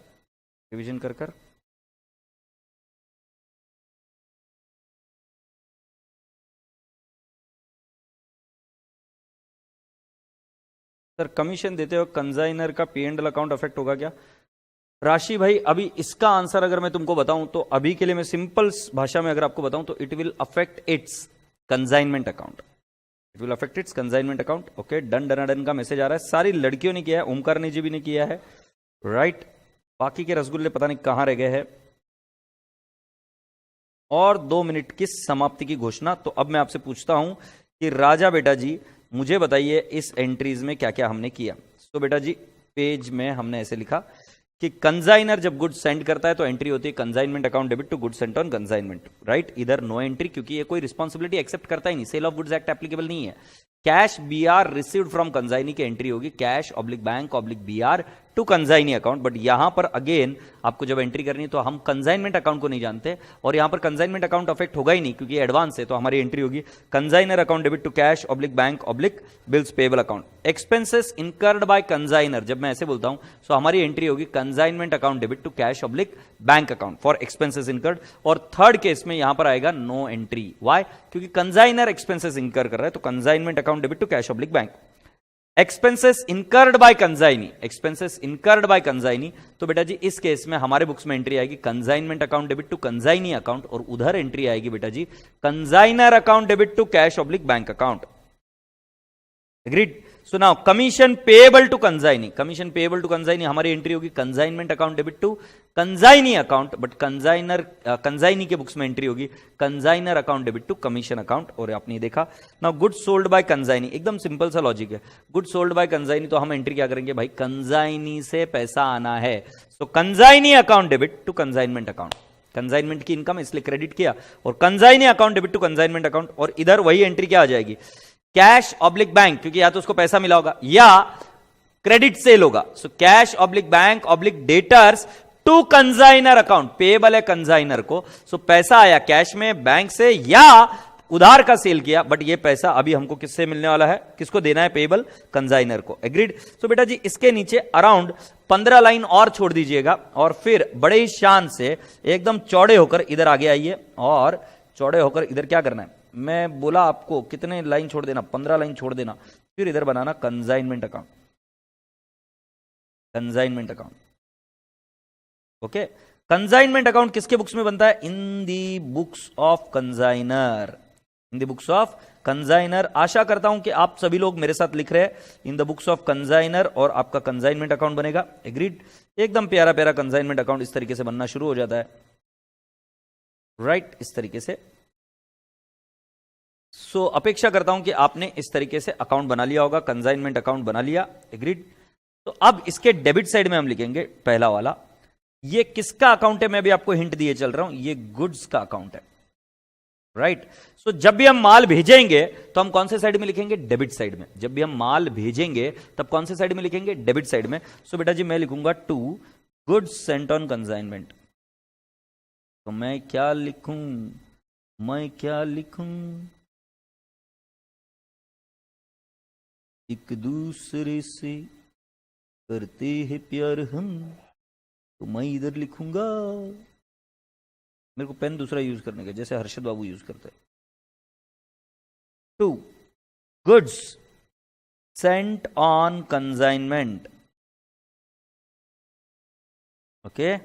रिविजन कर कर। सर कमीशन देते हो कंसाइनर का P&L अकाउंट अफेक्ट होगा क्या? राशि भाई अभी इसका आंसर अगर मैं तुमको बताऊं तो अभी के लिए मैं सिंपल भाषा में अगर आपको बताऊं तो it will affect it's consignment account, it will affect it's consignment account. Okay, done done का मैसेज आ रहा है, सारी लड़कियों ने किया है, ओमकार ने जी भी ने किया है, राइट? बाकी के रसगुल्ले पता नहीं कहां रह गए हैं। और 2 मिनट की समाप्ति की घोषणा। तो अब मैं आपसे पूछता हूं कि राजा बेटा जी मुझे बताइए इस एंट्रीज में क्या क्या हमने किया। तो बेटा जी पेज में हमने ऐसे लिखा कि कंसाइनर जब गुड्स सेंड करता है तो एंट्री होती है consignment account debit to goods sent on consignment, right? इधर नो एंट्री, क्योंकि ये कोई रिस्पॉन्सिबिलिटी एक्सेप्ट करता ही नहीं, sale of goods act applicable नहीं है। Cash BR received from consignee की एंट्री होगी cash oblique bank oblique BR to consignee account. But यहां पर अगेन आपको जब एंट्री करनी है तो हम कंजाइनमेंट अकाउंट को नहीं जानते, और यहां पर कंजाइनमेंट अकाउंट अफेक्ट होगा ही नहीं क्योंकि एडवांस है, तो हमारी एंट्री होगी consignor account debit to cash oblique bank oblique bills payable account. Expenses incurred by consignor, जब मैं ऐसे बोलता हूं सो हमारी एंट्री होगी consignment account debit to cash oblique bank account for expenses incurred. और थर्ड केस में यहां पर आएगा नो एंट्री। व्हाई? क्योंकि कंजाइनर एक्सपेंसेस इनकर कर रहा है, तो consignment account debit to cash oblique bank. Expenses incurred by consignee, expenses incurred by consignee, तो बेटा जी इस केस में हमारे बुक्स में एंट्री आएगी consignment account debit to consignee account, और उधर एंट्री आएगी बेटा जी consignor account debit to cash oblique bank account. Agreed? So now commission payable to consignee, commission payable to consignee हमारी एंट्री होगी consignment account debit to consignee account, but consignee के बुक्स में एंट्री होगी consignor account debit to commission account. और आपने देखा now goods sold by consignee, एकदम सिंपल सा लॉजिक है। गुड्स सोल्ड बाय कंजाइनी, तो हम एंट्री क्या करेंगे भाई, कंजाइनी से पैसा आना है, so consignee account debit to consignment account. Consignment की इनकम इसलिए क्रेडिट किया, और consignee account debit to consignment account, और इधर वही एंट्री क्या आ जाएगी, कैश ऑब्लिक बैंक, क्योंकि या तो उसको पैसा मिला होगा या क्रेडिट सेल होगा। So cash oblique bank oblique debtors to consignor account, payable है कंजाइनर को, सो पैसा आया कैश में बैंक से या उधार का सेल किया, बट ये पैसा अभी हमको किससे मिलने वाला है, किसको देना है, पेएबल कंजाइनर को। एग्रीड? सो बेटा जी इसके नीचे अराउंड 15 लाइन और छोड़ दीजिएगा, और फिर बड़े ही शान से एकदम चौड़े होकर इधर आगे आइए, और चौड़े होकर इधर क्या करना है, मैं बोला आपको कितने लाइन छोड़ देना, 15 लाइन छोड़ देना, फिर इधर बनाना consignment account, consignment account. Okay, consignment account किसके बुक्स में बनता है, in the books of consignor, in the books of consignor. आशा करता हूं कि आप सभी लोग मेरे साथ लिख रहे हैं इन द बुक्स ऑफ कंजाइनर, और आपका कंजाइनमेंट अकाउंट बनेगा। एग्रीड? एकदम प्यारा प्यारा कंजाइनमेंट अकाउंट इस तरीके से बनना शुरू हो जाता है, राइट? इस तरीके से। सो अपेक्षा करता हूं कि आपने इस तरीके से अकाउंट बना लिया होगा, कंजाइनमेंट अकाउंट बना लिया। एग्रीड? तो अब इसके डेबिट साइड में हम लिखेंगे पहला वाला, ये किसका अकाउंट है, मैं भी आपको हिंट दिए चल रहा हूं, ये गुड्स का अकाउंट है, राइट? सो जब भी हम माल भेजेंगे तो हम कौन से साइड में लिखेंगे, डेबिट साइड में। जब भी हम माल भेजेंगे तब कौन से साइड में लिखेंगे, डेबिट साइड में। सो बेटा जी मैं लिखूंगा to goods sent on consignment, तो मैं क्या लिखूं, मैं क्या लिखूं, एक दूसरे से करते हैं प्यार हम, तो मैं इधर लिखूंगा, मेरे को पेन दूसरा यूज करने का, जैसे हर्षद बाबू यूज करते हैं। To goods sent on consignment, okay,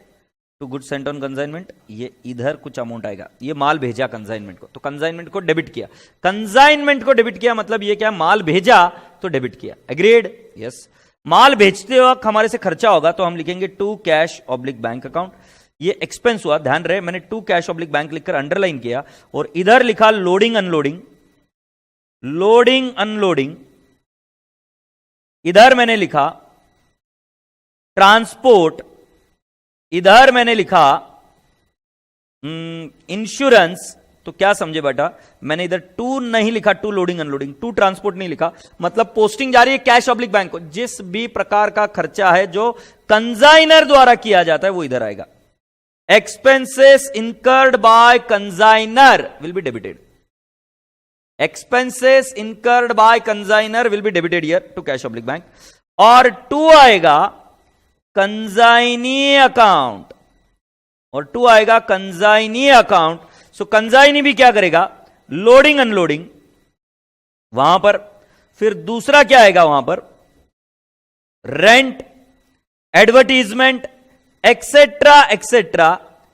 to goods sent on consignment, ये इधर कुछ अमाउंट आएगा, ये माल भेजा कंजाइनमेंट को, तो कंजाइनमेंट को डेबिट किया, कंजाइनमेंट को डेबिट किया, मतलब ये क्या, माल भेजा तो डेबिट किया। एग्रीड? यस। माल भेजते वक्त हमारे से खर्चा होगा तो हम लिखेंगे to cash oblique bank account, ये एक्सपेंस हुआ, ध्यान रहे मैंने टू कैश ऑब्लिक बैंक लिखकर अंडरलाइन किया, और इधर लिखा लोडिंग अनलोडिंग, लोडिंग अनलोडिंग, इधर मैंने लिखा ट्रांसपोर्ट, इधर मैंने लिखा इंश्योरेंस। तो क्या समझे बेटा, मैंने इधर टू नहीं लिखा, to loading unloading, to transport नहीं लिखा, मतलब पोस्टिंग जा रही है कैश ऑब्लिक बैंक को, जिस भी प्रकार का खर्चा है जो कंजाइनर द्वारा किया जाता है वो इधर आएगा। Expenses incurred by consignor will be debited, expenses incurred by consignor will be debited here to cash oblique bank, और टू आएगा कंजाइनी अकाउंट, और टू आएगा कंजाइनी अकाउंट। सो कंजाइनी भी क्या करेगा, लोडिंग अनलोडिंग वहां पर, फिर दूसरा क्या आएगा वहां पर, रेंट, एडवर्टीजमेंट, एक्सेट्रा एक्सेट्रा,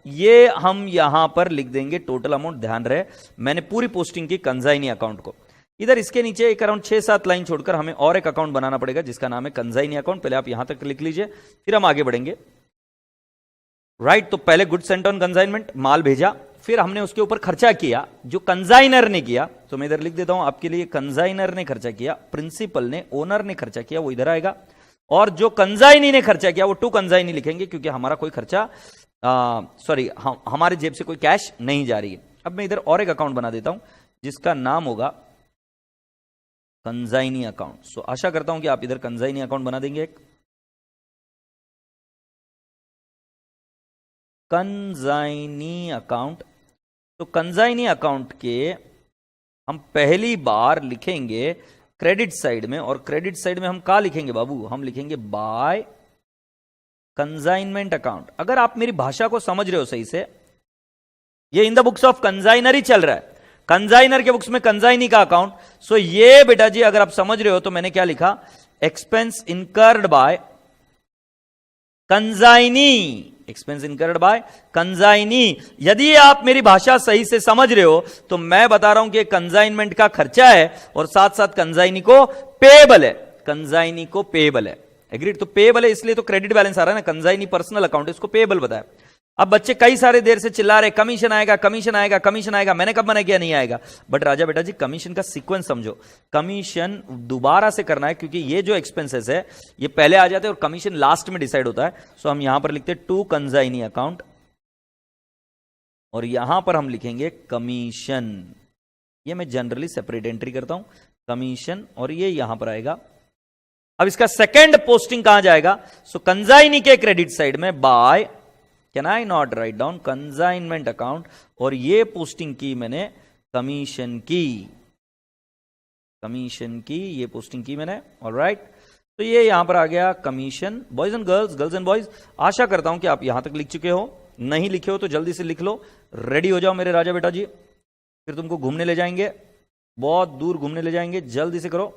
ये हम यहां पर लिख देंगे टोटल अमाउंट। ध्यान रहे मैंने पूरी पोस्टिंग की कंजाइनी अकाउंट को। इधर इसके नीचे एक अराउंड 6-7 लाइन छोड़कर हमें और एक अकाउंट बनाना पड़ेगा जिसका नाम है कंजाइनी अकाउंट। पहले आप यहां तक लिख लीजिए, फिर हम आगे बढ़ेंगे, राइट? तो पहले गुड्स सेंट ऑन कंजाइनमेंट, माल भेजा, फिर हमने उसके ऊपर खर्चा किया जो कंजाइनर ने किया, तो मैं इधर लिख देता हूं आपके लिए, कंजाइनर ने खर्चा किया, प्रिंसिपल ने, ओनर ने खर्चा किया, वो इधर आएगा, और जो कंजाइनी ने खर्चा किया वो टू कंजाइनी लिखेंगे क्योंकि हमारा कोई खर्चा हमारे जेब से कोई कैश नहीं जा रही है। अब मैं इधर और एक अकाउंट बना देता हूं जिसका नाम होगा कंजाइनी अकाउंट। सो आशा करता हूं कि आप इधर कंजाइनी अकाउंट बना देंगे एक, कंजाइनी अकाउंट। तो कंजाइनी अकाउंट के हम पहली बार लिखेंगे क्रेडिट साइड में, और क्रेडिट साइड में हम क्या लिखेंगे बाबू, हम लिखेंगे बाय कंजाइनमेंट अकाउंट। अगर आप मेरी भाषा को समझ रहे हो सही से, ये इन द बुक्स ऑफ कंजाइनर ही चल रहा है, कंजाइनर के बुक्स में कंजाइनी का अकाउंट। सो ये बेटा जी अगर आप समझ रहे हो तो मैंने क्या लिखा, expense incurred by consignee, expense incurred by consignee. यदि आप मेरी भाषा सही से समझ रहे हो तो मैं बता रहा हूं कि कंजाइनमेंट का खर्चा है और साथ साथ कंजाइनी को पेएबल है, कंजाइनी को पेएबल है। एग्रीड? तो पेएबल है इसलिए तो क्रेडिट बैलेंस आ रहा है ना, कंजाइनी पर्सनल अकाउंट, इसको पेएबल बताया। अब बच्चे कई सारे देर से चिल्ला रहे कमीशन आएगा, कमीशन आएगा, कमीशन आएगा। मैंने कब मना किया नहीं आएगा? बट राजा बेटा जी कमीशन का सीक्वेंस समझो, कमीशन दोबारा से करना है क्योंकि ये जो एक्सपेंसेस है ये पहले आ जाते हैं और कमीशन लास्ट में डिसाइड होता है। सो हम यहां पर लिखते हैं टू कंजाइनी अकाउंट और यहां पर हम लिखेंगे कमीशन। ये मैं जनरली सेपरेट एंट्री करता हूं, कमीशन, और ये यहां पर आएगा। अब इसका सेकेंड पोस्टिंग कहां जाएगा? सो कंजाइनी के क्रेडिट साइड में by, can I not write down consignment account, और ये पोस्टिंग की मैंने कमीशन की, कमीशन की ये पोस्टिंग की मैंने। ऑलराइट, तो ये यहां पर आ गया commission. Boys and girls, girls and boys, आशा करता हूं कि आप यहां तक लिख चुके हो। नहीं लिखे हो तो जल्दी से लिख लो, रेडी हो जाओ मेरे राजा बेटा जी, फिर तुमको घूमने ले जाएंगे, बहुत दूर घूमने ले जाएंगे, जल्दी से करो।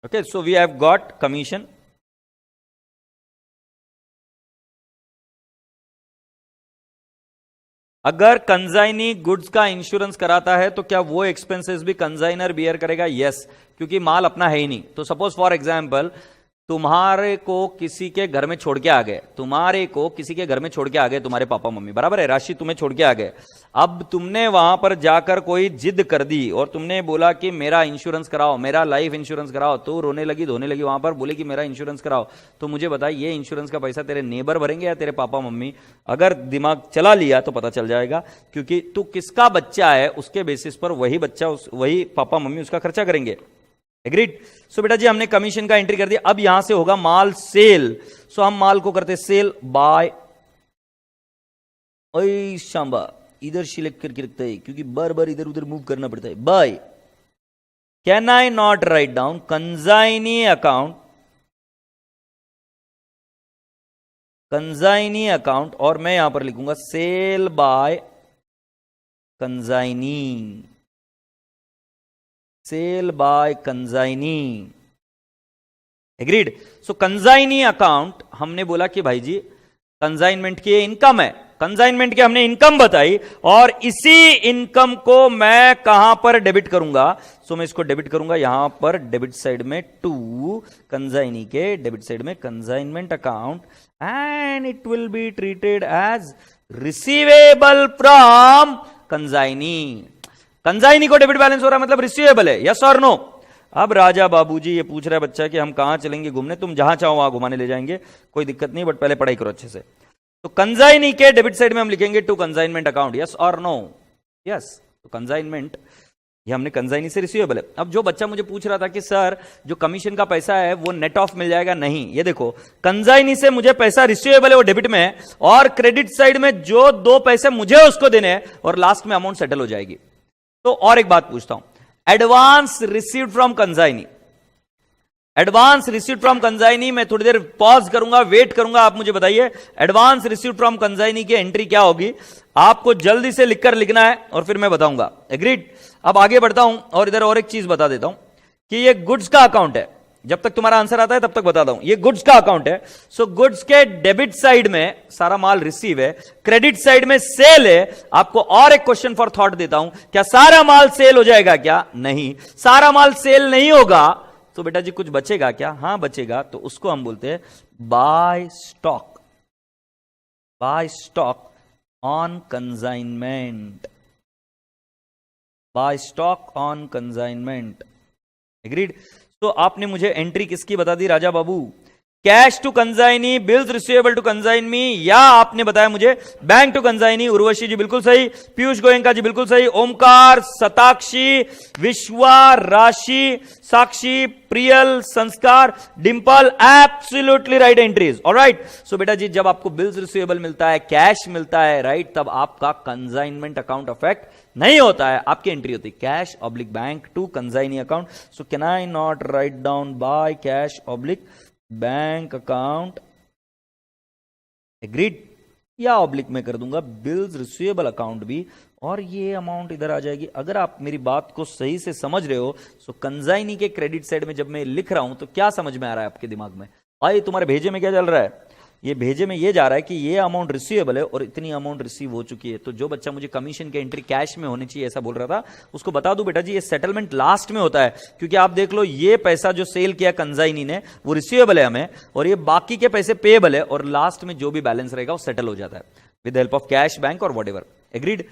Okay, so we have got commission. अगर कंजाइनी गुड्स का इंश्योरेंस कराता है तो क्या वो एक्सपेंसेस भी कंजाइनर बियर करेगा? यस, क्योंकि माल अपना है ही नहीं। तो सपोज फॉर एग्जांपल तुम्हारे को किसी के घर में छोड़ के आ गए, तुम्हारे को किसी के घर में छोड़ के आ गए तुम्हारे पापा मम्मी, बराबर है, राशि तुम्हें छोड़ के आ गए। अब तुमने वहां पर जाकर कोई जिद कर दी और तुमने बोला कि मेरा इंश्योरेंस कराओ, मेरा लाइफ इंश्योरेंस कराओ, तो रोने लगी धोने लगी वहां पर, बोले कि मेरा इंश्योरेंस कराओ। तो मुझे बता, ये इंश्योरेंस का पैसा तेरे नेबर भरेंगे या तेरे पापा मम्मी? अगर दिमाग चला लिया तो पता चल जाएगा, क्योंकि तू किसका बच्चा है उसके बेसिस पर वही बच्चा वही पापा मम्मी उसका खर्चा करेंगे। एग्रीड? सो बेटा जी हमने कमीशन का एंट्री कर दिया। अब यहां से होगा माल सेल। सो हम माल को करते सेल बाय, ओए शांबा इधर सिलेक्ट करके रखता है क्योंकि बार बार इधर उधर मूव करना पड़ता है। By, can I not write down consignee account, consignee account, और मैं यहां पर लिखूंगा sale by consignee, sale by consignee. Agreed? So consignee account हमने बोला कि भाई जी कंजाइनमेंट की इनकम है, कंजाइनमेंट की हमने इनकम बताई और इसी इनकम को मैं कहां पर डेबिट करूंगा? सो मैं इसको डेबिट करूंगा यहां पर डेबिट साइड में टू कंजाइनी के डेबिट साइड में consignment account, and it will be treated as receivable from consignee. Consignee को डेबिट बैलेंस हो रहा है मतलब रिसीवेबल है, यस और नो? अब राजा बाबूजी ये पूछ रहा है बच्चा कि हम कहां चलेंगे घूमने? तुम जहां चाहो वहां घुमाने ले जाएंगे, कोई दिक्कत नहीं, बट पहले पढ़ाई करो अच्छे से। तो कंजाइनी के डेबिट साइड में हम लिखेंगे टू कंजाइनमेंट अकाउंट, यस और नो? यस। तो कंजाइनमेंट ये हमने कंजाइनी से रिसीवेबल है। अब जो बच्चा मुझे पूछ रहा था कि सर जो कमीशन का पैसा है वो नेट ऑफ मिल जाएगा, नहीं, ये देखो कंजाइनी से मुझे पैसा रिसीवेबल है वो डेबिट में है, और क्रेडिट साइड में जो दो पैसे मुझे उसको देने हैं और लास्ट में अमाउंट सेटल हो जाएगी। तो और एक बात पूछता हूं, advance received from consignee, advance received from consignee, मैं थोड़ी देर पॉज करूंगा, वेट करूंगा, आप मुझे बताइए एडवांस रिसीव्ड फ्रॉम कंजाइनी की एंट्री क्या होगी? आपको जल्दी से लिखकर लिखना है और फिर मैं बताऊंगा। एग्रीड? अब आगे बढ़ता हूं और इधर और एक चीज बता देता हूं कि ये गुड्स का अकाउंट है। जब तक तुम्हारा आंसर आता है तब तक बताता हूं, ये गुड्स का अकाउंट है। सो गुड्स के डेबिट साइड में सारा माल रिसीव है, क्रेडिट साइड में सेल है। आपको और एक क्वेश्चन फॉर थॉट देता हूं, क्या सारा माल सेल हो जाएगा क्या? नहीं, सारा माल सेल नहीं होगा। तो बेटा जी कुछ बचेगा क्या? हां बचेगा, तो उसको हम बोलते हैं by stock, by stock on consignment, by stock on consignment. Agreed? तो आपने मुझे एंट्री किसकी बता दी राजा बाबू? Cash to consignee, bills receivable to consignee, या आपने बताया मुझे bank to consignee. Urvashi ji बिल्कुल सही, पीयूष गोयंका जी बिल्कुल सही, ओमकार, सताक्षी, विश्वा, राशि, Sakshi, Priyal, Sanskar, Dimple, absolutely right entries. Alright, so बेटा जी जब आपको बिल्स रिसीवेबल मिलता है, कैश मिलता है, राइट, तब आपका कंजाइनमेंट अकाउंट अफेक्ट नहीं होता है, आपकी एंट्री होती है cash oblique bank to consignee account. So can I not write down by cash oblique bank account, agreed, या ऑब्लिक में कर दूंगा बिल्स रिसीवेबल अकाउंट भी, और ये अमाउंट इधर आ जाएगी। अगर आप मेरी बात को सही से समझ रहे हो, सो कंजाइनी के क्रेडिट साइड में जब मैं लिख रहा हूं तो क्या समझ में आ रहा है आपके दिमाग में? भाई तुम्हारे भेजे में क्या चल रहा है? ये भेजे में ये जा रहा है कि ये अमाउंट रिसीवेबल है और इतनी अमाउंट रिसीव हो चुकी है। तो जो बच्चा मुझे कमीशन की एंट्री कैश में होनी चाहिए ऐसा बोल रहा था, उसको बता दूं बेटा जी ये सेटलमेंट लास्ट में होता है, क्योंकि आप देख लो ये पैसा जो सेल किया कंजाइनी ने वो रिसीवेबल है हमें, और ये बाकी के पैसे पेएबल है, और लास्ट में जो भी बैलेंस रहेगा वो सेटल हो जाता है with help of cash, bank और व्हाटएवर। एग्रीड।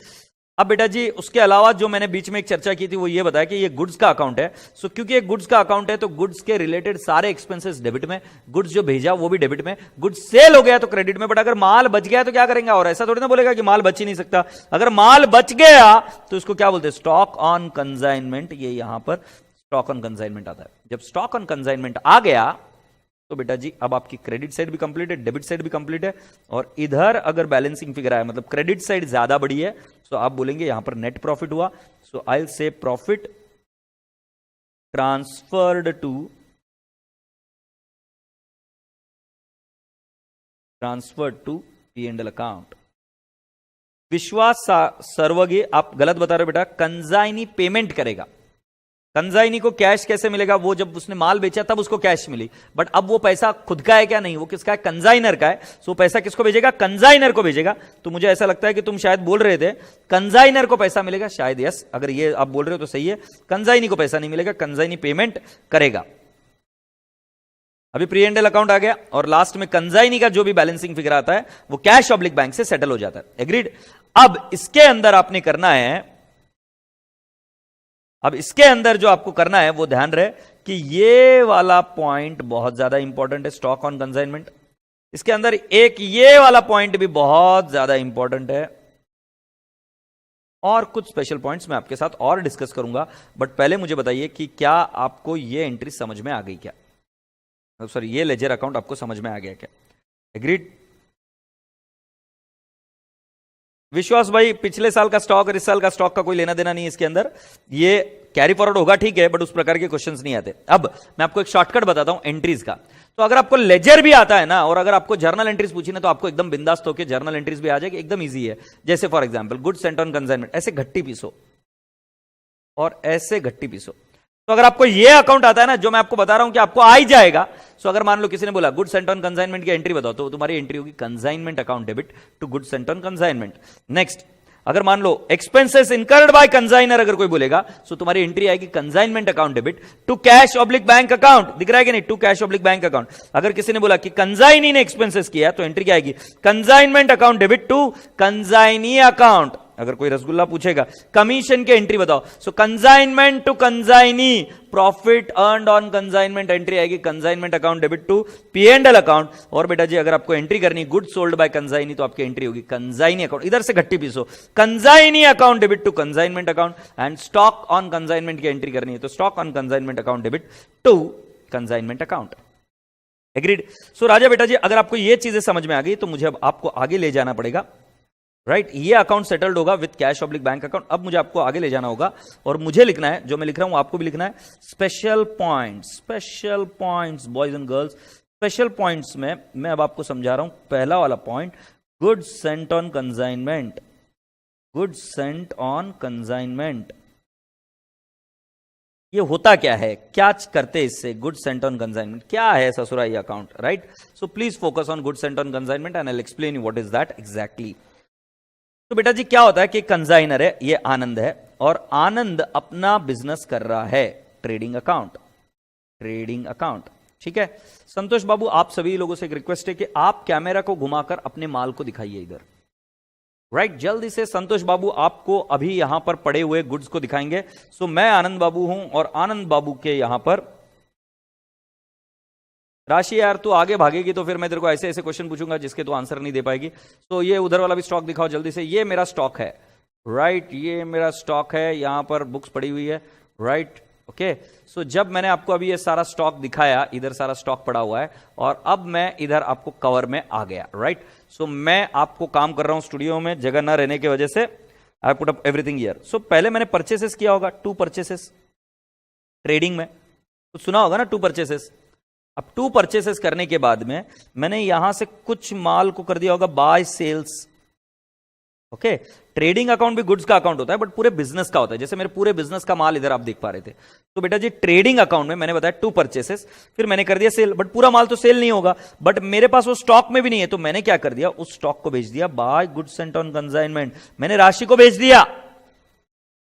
अब बेटा जी उसके अलावा जो मैंने बीच में एक चर्चा की थी वो ये बताया कि ये गुड्स का अकाउंट है। सो क्योंकि ये गुड्स का अकाउंट है तो गुड्स के रिलेटेड सारे एक्सपेंसेस डेबिट में, गुड्स जो भेजा वो भी डेबिट में, गुड्स सेल हो गया तो क्रेडिट में। बट अगर माल बच गया तो क्या करेंगे? और ऐसा थोड़ी ना बोलेगा कि माल बच ही नहीं सकता। अगर माल बच गया तो इसको क्या बोलते हैं? Stock on consignment. ये यहां पर स्टॉक ऑन कंसाइनमेंट आता है। जब स्टॉक ऑन कंसाइनमेंट आ गया तो बेटा जी अब आपकी क्रेडिट साइड भी कंप्लीट है, डेबिट साइड भी कंप्लीट है, और इधर अगर बैलेंसिंग फिगर आया मतलब क्रेडिट साइड ज्यादा बड़ी है तो आप बोलेंगे यहां पर नेट प्रॉफिट हुआ। So I will say profit transferred to P&L account. Vishwas सर्वगे आप गलत बता रहे हो बेटा, कंजाइनी पेमेंट करेगा। कंजाइनी को कैश कैसे मिलेगा? वो जब उसने माल बेचा तब उसको कैश मिली, बट अब वो पैसा खुद का है क्या? नहीं, वो किसका है? कंजाइनर का है। सो पैसा किसको भेजेगा? कंजाइनर को भेजेगा। तो मुझे ऐसा लगता है कि तुम शायद बोल रहे थे कंजाइनर को पैसा मिलेगा, शायद यस, अगर ये आप बोल रहे हो तो सही है। कंजाइनी को पैसा नहीं मिलेगा, कंजाइनी पेमेंट करेगा। अभी P&L अकाउंट आ गया और लास्ट में कंजाइनी का जो भी बैलेंसिंग फिगर आता है वो कैश ऑब्लिक बैंक से सेटल हो जाता है। एग्रीड। अब इसके अंदर आपने करना है, अब इसके अंदर जो आपको करना है वो ध्यान रहे कि ये वाला पॉइंट बहुत ज्यादा इंपॉर्टेंट है, स्टॉक ऑन कंसाइनमेंट। इसके अंदर एक ये वाला पॉइंट भी बहुत ज्यादा इंपॉर्टेंट है, और कुछ स्पेशल पॉइंट्स मैं आपके साथ और डिस्कस करूंगा। बट पहले मुझे बताइए कि क्या आपको ये एंट्री समझ में आ गई क्या? सॉरी, ये लेजर अकाउंट आपको समझ में आ गया क्या? एग्रीड। विश्वास भाई, पिछले साल का स्टॉक और इस साल का स्टॉक का कोई लेना देना नहीं है इसके अंदर, ये कैरी फॉरवर्ड होगा ठीक है, बट उस प्रकार के क्वेश्चंस नहीं आते। अब मैं आपको एक शॉर्टकट बताता हूं एंट्रीज का। तो अगर आपको लेजर भी आता है ना, और अगर आपको जर्नल एंट्रीज पूछी ना, तो आपको एकदम बिंदास्त होकर जर्नल एंट्रीज भी आ जाएगी, एकदम ईजी है। जैसे for example goods sent on consignment, ऐसे घट्टी पीसो और ऐसे घट्टी पीसो। तो अगर आपको ये अकाउंट आता है ना, जो मैं आपको बता रहा हूं कि आपको आ ही जाएगा। सो अगर मान लो किसी ने बोला गुड्स सेंट ऑन कंसाइनमेंट की एंट्री बताओ, तो तुम्हारी एंट्री होगी consignment account debit to goods sent on consignment. Next, अगर मान लो एक्सपेंसेस इनकर्ड बाय कंसाइनर अगर कोई बोलेगा, सो तुम्हारी एंट्री आएगी consignment account debit to cash oblique bank account. दिख रहा है कि नहीं? To cash oblique bank account. अगर किसी ने बोला कि कंसाइनी ने एक्सपेंसेस किया, तो एंट्री क्या आएगी? Consignment account debit to consignee account. अगर कोई रसगुल्ला पूछेगा कमीशन की एंट्री बताओ, so consignment to consignee, profit earned on consignment entry आएगी consignment account debit to P&L account. और बेटा जी अगर आपको एंट्री करनी गुड्स सोल्ड बाय कंसाइनी, तो आपकी एंट्री होगी कंसाइनी अकाउंट। इधर से घट्टी पीसो, consignee account debit to consignment account. And stock on consignment की एंट्री करनी है तो stock on consignment account debit to consignment account. Agreed. So राजा बेटा जी अगर आपको ये चीजें समझ में आ गई तो मुझे अब आपको आगे ले जाना पड़ेगा, राइट। ये अकाउंट सेटल्ड होगा with cash oblique bank account. अब मुझे आपको आगे ले जाना होगा और मुझे लिखना है, जो मैं लिख रहा हूं आपको भी लिखना है, special points boys and girls. Special points में मैं अब आपको समझा रहा हूं। पहला वाला point, goods sent on consignment. Goods sent on consignment ये होता क्या है, क्या करते इससे? गुड्स सेंट ऑन कंसाइनमेंट क्या है ससुरा ये account, right. So please focus on goods sent on consignment and I will explain you what is that exactly. तो बेटा जी क्या होता है कि कंसाइनर है, ये आनंद है, और आनंद अपना बिजनेस कर रहा है, ट्रेडिंग अकाउंट। ठीक है। संतोष बाबू आप सभी लोगों से एक रिक्वेस्ट है कि आप कैमरा को घुमाकर अपने माल को दिखाइए इधर, राइट। जल्दी से संतोष बाबू आपको अभी यहां पर पड़े हुए गुड्स को दिखाएंगे। सो मैं आनंद बाबू हूं और आनंद बाबू के यहां पर राशि यार तू आगे भागेगी तो फिर मैं तेरे को ऐसे ऐसे क्वेश्चन पूछूंगा जिसके तू आंसर नहीं दे पाएगी। तो ये उधर वाला भी स्टॉक दिखाओ जल्दी से। ये मेरा स्टॉक है, राइट, ये मेरा स्टॉक है, यहां पर बुक्स पड़ी हुई है, राइट, ओके। सो जब मैंने आपको अभी ये सारा स्टॉक दिखाया, इधर सारा स्टॉक पड़ा हुआ है, और अब मैं इधर आपको कवर में आ गया, राइट। सो मैं आपको काम कर रहा हूं स्टूडियो में, जगह ना रहने की वजह से I put up everything here. So पहले मैंने परचेसेस किया होगा, 2 परचेसेस ट्रेडिंग में, तो सुना होगा ना 2 परचेसेस। अब 2 परचेसेस करने के बाद में मैंने यहां से कुछ माल को कर दिया होगा by sales, okay. Trading account भी गुड्स का अकाउंट होता है, बट पूरे बिजनेस का होता है। जैसे मेरे पूरे बिजनेस का माल इधर आप देख पा रहे थे, तो बेटा जी ट्रेडिंग अकाउंट में मैंने बताया 2 परचेसेस, फिर मैंने कर दिया सेल, बट पूरा माल तो सेल नहीं होगा, बट मेरे पास वो स्टॉक में भी नहीं है, तो मैंने क्या कर दिया, उस स्टॉक को भेज दिया by goods sent on consignment. मैंने राशि को भेज दिया,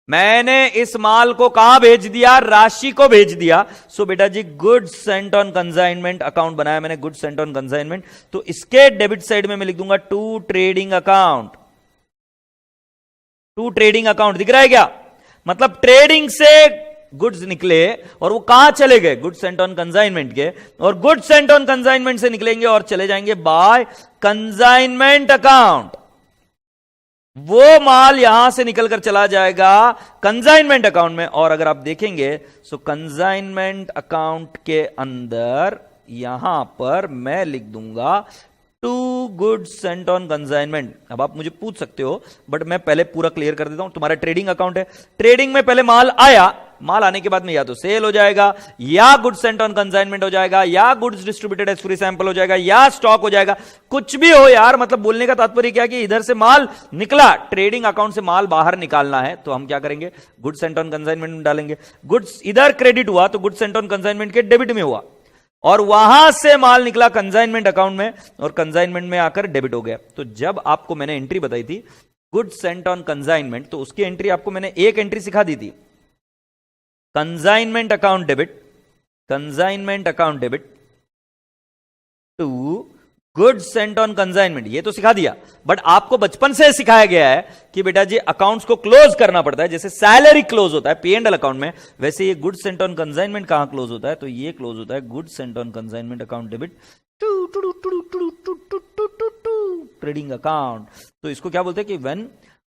मैंने इस माल को कहां भेज दिया, राशि को भेज दिया। सो बेटा जी goods sent on consignment account बनाया मैंने, गुड्स सेंट ऑन कंसाइनमेंट। तो इसके डेबिट साइड में मैं लिख दूंगा 2 ट्रेडिंग अकाउंट। 2 ट्रेडिंग अकाउंट दिख रहा है क्या? मतलब ट्रेडिंग से गुड्स निकले और वो कहां चले गए, गुड्स सेंट ऑन कंसाइनमेंट के, और गुड्स सेंट ऑन कंसाइनमेंट से निकलेंगे और चले जाएंगे बाय कंसाइनमेंट अकाउंट। वो माल यहां से निकलकर चला जाएगा कंसाइनमेंट अकाउंट में। और अगर आप देखेंगे सो कंसाइनमेंट अकाउंट के अंदर यहां पर मैं लिख दूंगा 2 गुड्स सेंट ऑन कंसाइनमेंट। अब आप मुझे पूछ सकते हो, बट मैं पहले पूरा क्लियर कर देता हूं। तुम्हारा ट्रेडिंग अकाउंट है, ट्रेडिंग में पहले माल आया, माल आने के बाद में या तो सेल हो जाएगा, या गुड्स सेंट ऑन कंसाइनमेंट हो जाएगा, या goods distributed as free sample हो जाएगा, या स्टॉक हो जाएगा, कुछ भी हो यार। मतलब बोलने का तात्पर्य क्या कि इधर से माल निकला, ट्रेडिंग अकाउंट से माल बाहर निकालना है, तो हम क्या करेंगे, गुड्स सेंट ऑन कंसाइनमेंट में डालेंगे। गुड्स इधर क्रेडिट हुआ तो गुड्स सेंट ऑन कंसाइनमेंट के डेबिट में हुआ, और वहां से माल निकला कंसाइनमेंट अकाउंट में, और कंसाइनमेंट में आकर डेबिट हो गया। तो जब आपको मैंने एंट्री बताई थी गुड्स सेंट ऑन कंसाइनमेंट, तो उसकी एंट्री आपको मैंने एक एंट्री सिखा दी थी, consignment account debit, consignment account debit to goods sent on consignment, ये तो सिखा दिया। बट आपको बचपन से सिखाया गया है कि बेटा जी अकाउंट्स को क्लोज करना पड़ता है। जैसे सैलरी क्लोज होता है P&L अकाउंट में, वैसे ये गुड्स सेंट ऑन कंसाइनमेंट कहां क्लोज होता है, तो ये क्लोज होता है goods sent on consignment account debit trading account. तो इसको क्या बोलते हैं कि when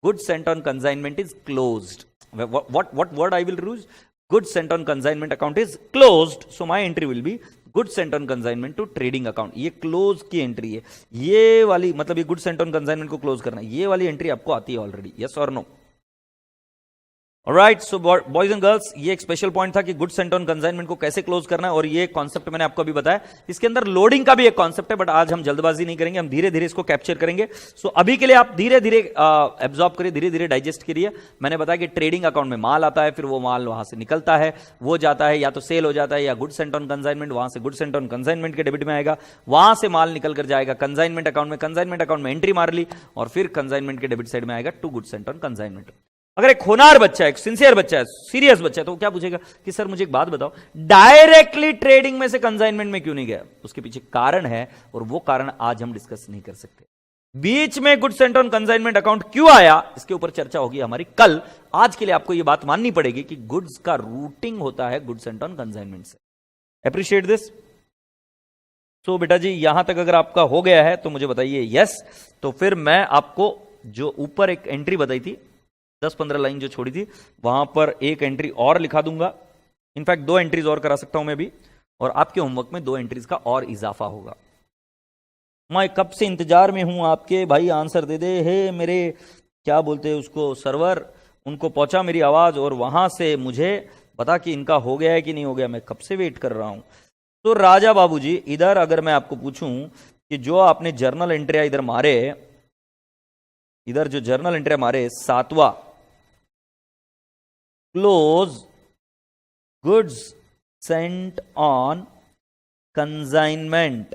goods sent on consignment is closed, what word I will use, goods sent on consignment account is closed, so my entry will be goods sent on consignment to trading account। ये क्लोज की एंट्री है, ये वाली, मतलब ये गुड्स सेंट ऑन कंसाइनमेंट को क्लोज करना, ये वाली एंट्री आपको आती है ऑलरेडी, यस और no? Alright, so boys and girls, ये एक स्पेशल पॉइंट था कि गुड्स सेंट ऑन कंसाइनमेंट को कैसे क्लोज करना है, और ये कॉन्सेप्ट मैंने आपको अभी बताया। इसके अंदर लोडिंग का भी एक कॉन्सेप्ट है, बट आज हम जल्दबाजी नहीं करेंगे, हम धीरे धीरे इसको कैप्चर करेंगे। सो अभी के लिए आप धीरे धीरे एब्जॉर्ब करिए, धीरे धीरे डाइजेस्ट करिए। मैंने बताया कि ट्रेडिंग अकाउंट में माल आता है, फिर वो माल वहां से निकलता है, वो जाता है या तो सेल हो जाता है, या गुड्स सेंट ऑन कंसाइनमेंट, वहां से गुड्स सेंट ऑन कंसाइनमेंट के डेबिट में आएगा, वहां से माल निकल कर जाएगा कंसाइनमेंट अकाउंट में, कंसाइनमेंट अकाउंट में एंट्री मार ली, और फिर कंसाइनमेंट के डेबिट साइड में आएगा to goods sent on consignment. अगर एक होनार बच्चा है, एक सिंसियर बच्चा है, सीरियस बच्चा है, तो वो क्या पूछेगा कि सर मुझे एक बात बताओ, डायरेक्टली ट्रेडिंग में से कंसाइनमेंट में क्यों नहीं गया? उसके पीछे कारण है, और वो कारण आज हम डिस्कस नहीं कर सकते। बीच में goods sent on consignment account क्यों आया, इसके ऊपर चर्चा होगी हमारी कल। आज के लिए आपको यह बात माननी पड़ेगी कि गुड्स का रूटिंग होता है गुड्स सेंट ऑन कंसाइनमेंट से। Appreciate this. सो बेटा जी यहां तक अगर आपका हो गया है तो मुझे बताइए यस। तो फिर मैं आपको जो ऊपर एक एंट्री बताई थी, 10-15 लाइन जो छोड़ी थी, वहां पर एक एंट्री और लिखा दूंगा। इनफैक्ट 2 एंट्रीज और करा सकता हूं मैं भी, और आपके होमवर्क में 2 एंट्रीज का और इजाफा होगा। मैं कब से इंतजार में हूं आपके, भाई आंसर दे दे। हे मेरे क्या बोलते हैं उसको, सर्वर, उनको पहुंचा मेरी आवाज, और वहां से मुझे बता कि इनका हो गया है कि नहीं हो गया। मैं कब से वेट कर रहा हूं। तो राजा बाबूजी, इधर अगर मैं आपको पूछूं कि जो आपने जर्नल एंट्रिया इधर मारे, इधर जो जर्नल एंट्रिया मारे, 7वां close goods sent on consignment,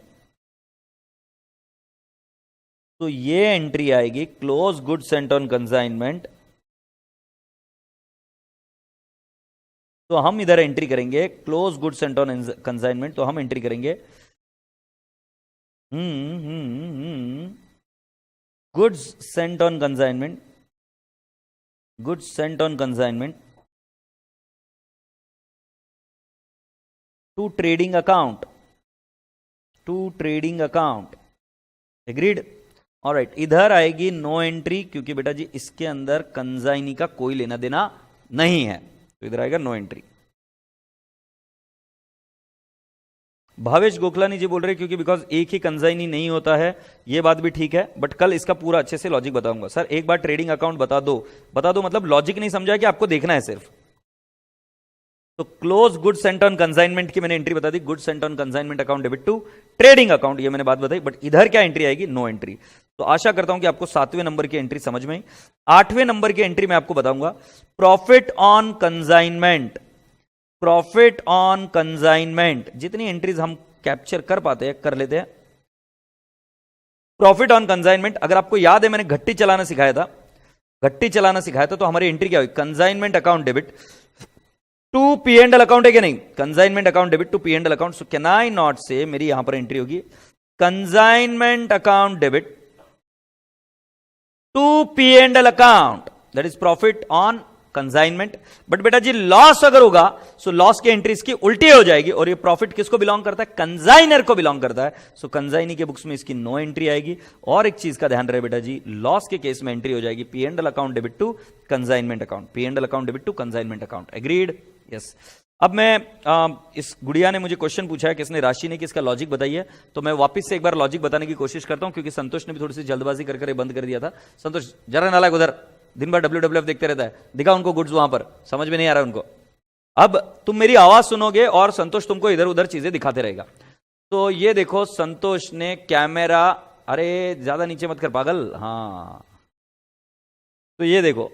तो ये एंट्री आएगी close goods sent on consignment. तो हम इधर एंट्री करेंगे close goods sent on consignment, तो हम एंट्री करेंगे goods sent on consignment, goods sent on consignment to trading account, to trading account, agreed. Alright, इधर आएगी नो एंट्री, क्योंकि बेटा जी इसके अंदर कंजाइनी का कोई लेना देना नहीं है, तो इधर आएगा नो एंट्री। भावेश गोखलानी जी बोल रहे क्योंकि बिकॉज एक ही कंजाइनी नहीं होता है, ये बात भी ठीक है, बट कल इसका पूरा अच्छे से लॉजिक बताऊंगा। सर एक बार ट्रेडिंग अकाउंट बता दो मतलब लॉजिक नहीं समझा कि आपको देखना है सिर्फ। तो close goods sent on consignment की मैंने एंट्री बता दी, goods sent on consignment account debit to trading account, ये मैंने बात बताई, बट इधर क्या एंट्री आएगी, नो एंट्री। तो आशा करता हूं कि आपको 7वें नंबर की एंट्री समझ में आई। 8वें नंबर की एंट्री मैं आपको बताऊंगा, profit on consignment. Profit on consignment, जितनी एंट्रीज हम कैप्चर कर पाते हैं कर लेते हैं। प्रॉफिट ऑन कंसाइनमेंट, अगर आपको याद है मैंने घट्टी चलाना सिखाया था, तो हमारी एंट्री क्या हुई, consignment account debit to P and L account है क्या नहीं, consignment account debit to P and L account. So can I not say, मेरी यहां पर एंट्री होगी consignment account debit to P and L account, that is profit on consignment. But बेटा जी लॉस अगर होगा, सो लॉस की एंट्री इसकी उल्टी हो जाएगी, और ये प्रॉफिट किसको बिलोंग करता है, कंसाइनर को बिलोंग करता है। सो कंसाइनी के बुक्स में इसकी नो एंट्री आएगी। और एक चीज का ध्यान रहे बेटा जी, लॉस के केस में एंट्री हो जाएगी P and L account debit to consignment account, P and L account debit to consignment account, agreed, yes. अब मैं इस गुड़िया ने मुझे क्वेश्चन पूछा है, किसने, राशि ने, कि इसका लॉजिक बताइए, तो मैं वापस से एक बार लॉजिक बताने की कोशिश करता हूं, क्योंकि संतोष ने भी थोड़ी सी जल्दबाजी करके बंद कर दिया था। संतोष जरा नालायक, उधर दिन भर WWF देखते रहता है, दिखा उनको गुड्स वहां पर, समझ में नहीं आ रहा उनको। अब तुम मेरी आवाज सुनोगे और संतोष तुमको इधर उधर चीजें दिखाते रहेगा। तो ये देखो संतोष ने कैमरा, अरे ज्यादा नीचे मत कर पागल, हाँ, तो ये देखो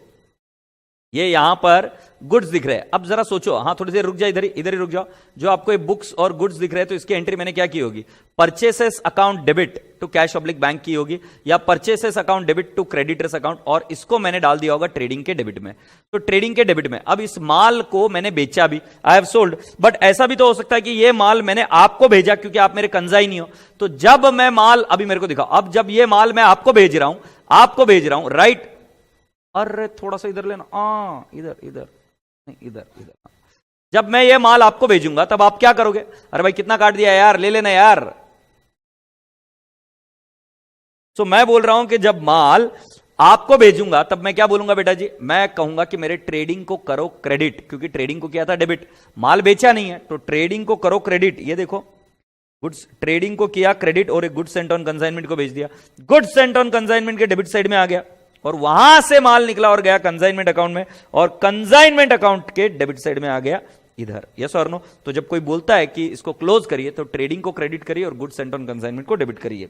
ये यहां पर गुड्स दिख रहे हैं। अब जरा सोचो, हाँ थोड़ी देर रुक जाओ, इधर ही रुक जाओ, जो आपको ये बुक्स और गुड्स दिख रहे हैं, तो इसकी एंट्री मैंने क्या की होगी, purchases account debit to cash oblique bank की होगी, या purchases account debit to creditors account, और इसको मैंने डाल दिया होगा ट्रेडिंग के डेबिट में। तो ट्रेडिंग के डेबिट में, अब इस माल को मैंने बेचा भी, आई हैव सोल्ड, बट ऐसा भी तो हो सकता है कि ये माल मैंने आपको भेजा, क्योंकि आप मेरे कंसाइनी हो। तो जब मैं माल, अभी मेरे को दिखाओ, अब जब ये माल मैं आपको भेज रहा हूं, राइट, अरे थोड़ा सा इधर लेना, इधर नहीं, इधर। जब मैं ये माल आपको भेजूंगा तब आप क्या करोगे, अरे भाई कितना काट दिया यार, ले लेना यार। तो मैं बोल रहा हूं कि जब माल आपको भेजूंगा तब मैं क्या बोलूंगा बेटा जी, मैं कहूंगा कि मेरे ट्रेडिंग को करो क्रेडिट, क्योंकि ट्रेडिंग को किया था डेबिट, माल बेचा नहीं है, तो ट्रेडिंग को करो क्रेडिट। ये देखो गुड्स, ट्रेडिंग को किया क्रेडिट, और एक गुड्स सेंट ऑन कंसाइनमेंट को भेज दिया, गुड्स सेंट ऑन कंसाइनमेंट के डेबिट साइड में आ गया, और वहां से माल निकला और गया कंसाइनमेंट अकाउंट में, और कंसाइनमेंट अकाउंट के डेबिट साइड में आ गया इधर, यस और नो। तो जब कोई बोलता है कि इसको क्लोज करिए, तो ट्रेडिंग को क्रेडिट करिए और गुड्स सेंट ऑन कंसाइनमेंट को डेबिट करिए।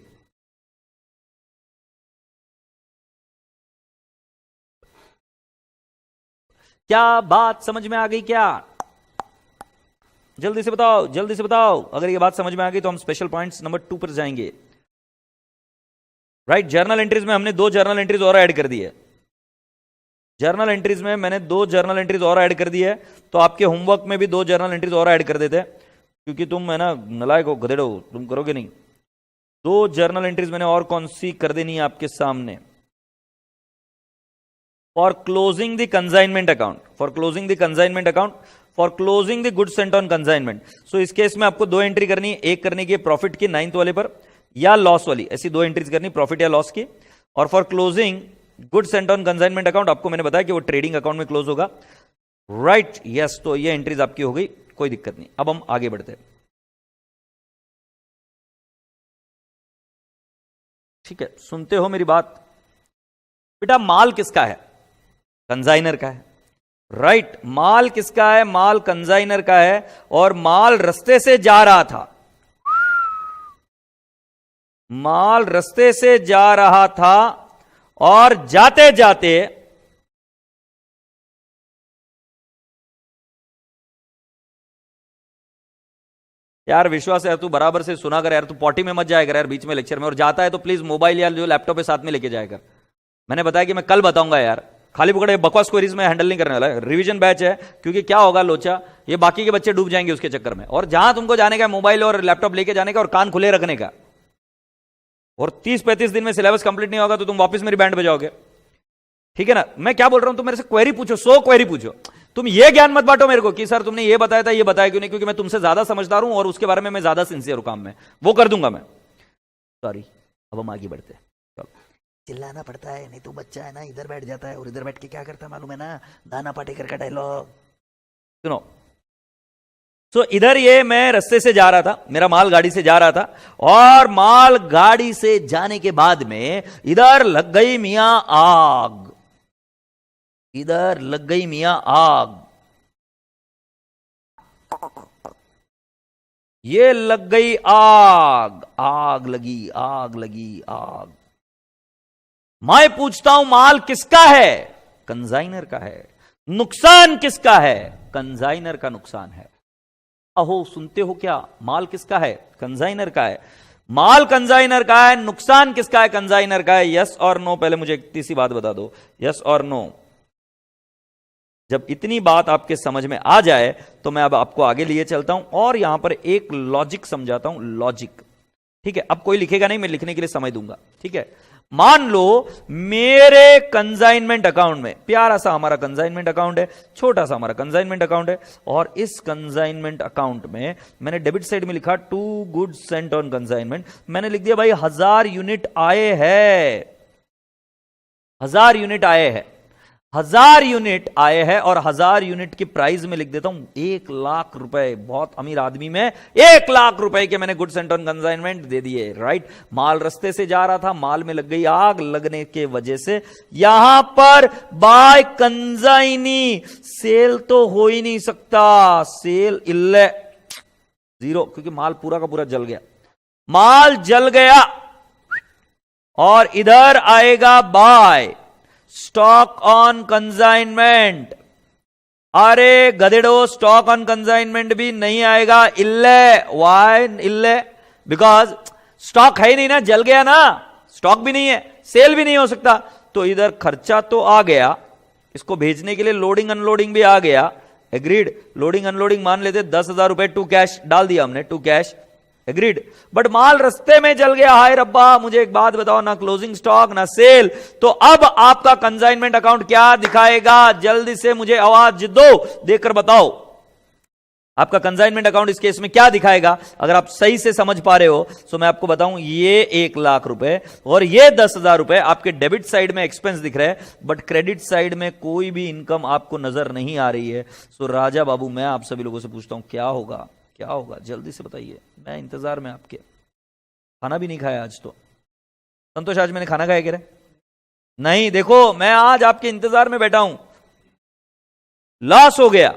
क्या बात समझ में आ गई क्या, जल्दी से बताओ। अगर ये बात समझ में आ गई तो हम स्पेशल पॉइंट्स नंबर 2 पर जाएंगे। राइट, जर्नल एंट्रीज में हमने 2 जर्नल एंट्रीज और ऐड कर दी है। जर्नल एंट्रीज में मैंने 2 जर्नल एंट्रीज और ऐड कर दी है, तो आपके होमवर्क में भी 2 जर्नल एंट्रीज और ऐड कर देते हैं, क्योंकि तुम है ना नलायक हो, गधेड़ हो, तुम करोगे नहीं। 2 जर्नल एंट्रीज मैंने और कौन सी कर देनी है आपके सामने, for closing the consignment account, for closing the goods sent on consignment. So इस केस में आपको 2 एंट्री करनी है, एक करने की प्रॉफिट की 9th वाले पर, या लॉस वाली, ऐसी 2 एंट्रीज करनी, प्रॉफिट या लॉस की। और for closing goods sent on consignment account, आपको मैंने बताया कि वो ट्रेडिंग अकाउंट में क्लोज होगा, राइट, यस। तो ये एंट्रीज आपकी हो गई, कोई दिक्कत नहीं। अब हम आगे बढ़ते हैं, ठीक है, सुनते हो मेरी बात बेटा। माल किसका है, कंसाइनर का है, राइट, माल किसका है, माल कंसाइनर का है, और माल रास्ते से जा रहा था, माल रास्ते से जा रहा था, और जाते जाते यार विश्वास है, तू बराबर से सुना कर यार, तू पॉटी में मत जाया कर यार बीच में लेक्चर में, और जाता है तो प्लीज मोबाइल या जो लैपटॉप है साथ में लेके जाया कर। मैंने बताया कि मैं कल बताऊंगा यार, खाली पकड़े बकवास क्वेरीज में हैंडल नहीं करने वाला है। रिवीजन बैच है, क्योंकि क्या होगा लोचा, ये बाकी के बच्चे डूब जाएंगे उसके चक्कर में, और जहां तुमको जाने का मोबाइल और लैपटॉप लेके जाने का और कान खुले रखने का, और 30-35 दिन में सिलेबस कंप्लीट नहीं होगा तो तुम वापस मेरी बैंड बजाओगे, ठीक है ना। मैं क्या बोल रहा हूं, तुम मेरे से क्वेरी पूछो, 100 क्वेरी पूछो, तुम ये ज्ञान मत बांटो मेरे को कि सर तुमने ये बताया था, ये बताया क्यों नहीं, क्योंकि मैं तुमसे ज्यादा समझदार हूं और उसके बारे में मैं ज्यादा सिंसियर हूं काम में, वो कर दूंगा मैं। सॉरी, अब हम आगे बढ़ते हैं। चलो, चिल्लाना पड़ता है, नहीं तो बच्चा है ना इधर बैठ जाता है और इधर बैठ के क्या करता है मालूम है ना, दाना पाटेकर का डायलॉग। सुनो। सो इधर ये मैं रास्ते से जा रहा था, मेरा माल गाड़ी से जा रहा था, और माल गाड़ी से जाने के बाद में इधर लग गई मियां आग, इधर लग गई मियां आग, ये लग गई आग, आग लगी, आग लगी, आग। मैं पूछता हूं माल किसका है? कंजाइनर का है। नुकसान किसका है? कंजाइनर का नुकसान है। अहो, सुनते हो क्या? माल किसका है? कंजाइनर का है। माल कंजाइनर का है, नुकसान किसका है? कंजाइनर का है। यस और नो? पहले मुझे एक तीसरी बात बता दो, यस और नो। जब इतनी बात आपके समझ में आ जाए तो मैं अब आपको आगे लिए चलता हूं और यहां पर एक लॉजिक समझाता हूं, लॉजिक। ठीक है, अब कोई लिखेगा नहीं, मैं लिखने के लिए समय दूंगा। ठीक है, मान लो मेरे कंजाइनमेंट अकाउंट में, प्यारा सा हमारा कंजाइनमेंट अकाउंट है, छोटा सा हमारा कंजाइनमेंट अकाउंट है, और इस कंजाइनमेंट अकाउंट में मैंने डेबिट साइड में लिखा 2 गुड्स सेंट ऑन कंजाइनमेंट। मैंने लिख दिया भाई 1000 यूनिट आए हैं, 1000 यूनिट आए हैं, 1000 यूनिट आए हैं, और 1000 यूनिट की प्राइस में लिख देता हूं 1 लाख रुपए। बहुत अमीर आदमी में 1 लाख रुपए के मैंने गुड्स एंड ऑन कंसाइनमेंट दे दिए। राइट, माल रास्ते से जा रहा था, माल में लग गई आग, लगने के वजह से यहां पर बाय कंजाइनी सेल तो हो ही नहीं सकता, सेल इल्ले जीरो, क्योंकि माल पूरा का पूरा जल गया, माल जल गया। और इधर आएगा बाय स्टॉक ऑन कंसाइनमेंट। अरे गधेड़ो, स्टॉक ऑन कंसाइनमेंट भी नहीं आएगा, इल्ले। वाई इल्ले? बिकॉज स्टॉक है ही नहीं ना, जल गया ना, स्टॉक भी नहीं है, सेल भी नहीं हो सकता। तो इधर खर्चा तो आ गया, इसको भेजने के लिए लोडिंग अनलोडिंग भी आ गया, एग्रीड। लोडिंग अनलोडिंग मान लेते 10,000 रुपए टू कैश डाल दिया हमने, टू कैश, एग्रीड। बट माल रस्ते में जल गया। हाय रब्बा, मुझे एक बात बताओ, ना क्लोजिंग स्टॉक ना सेल, तो अब आपका कंसाइनमेंट अकाउंट क्या दिखाएगा? जल्दी से मुझे आवाज दो, देकर बताओ, आपका कंसाइनमेंट अकाउंट इस केस में क्या दिखाएगा? अगर आप सही से समझ पा रहे हो तो मैं आपको बताऊं, ये 1 लाख रुपए और ये 10,000 रुपए आपके डेबिट साइड में एक्सपेंस दिख रहे हैं, बट क्रेडिट साइड में कोई भी इनकम आपको नजर नहीं आ रही है। सो राजा बाबू, मैं आप सभी लोगों से पूछता हूं, क्या होगा? क्या होगा? जल्दी से बताइए, मैं इंतजार में आपके। खाना भी नहीं खाया आज तो। संतोष, आज मैंने खाना खाया क्या रे? नहीं, देखो मैं आज आपके इंतजार में बैठा हूं। लॉस हो गया,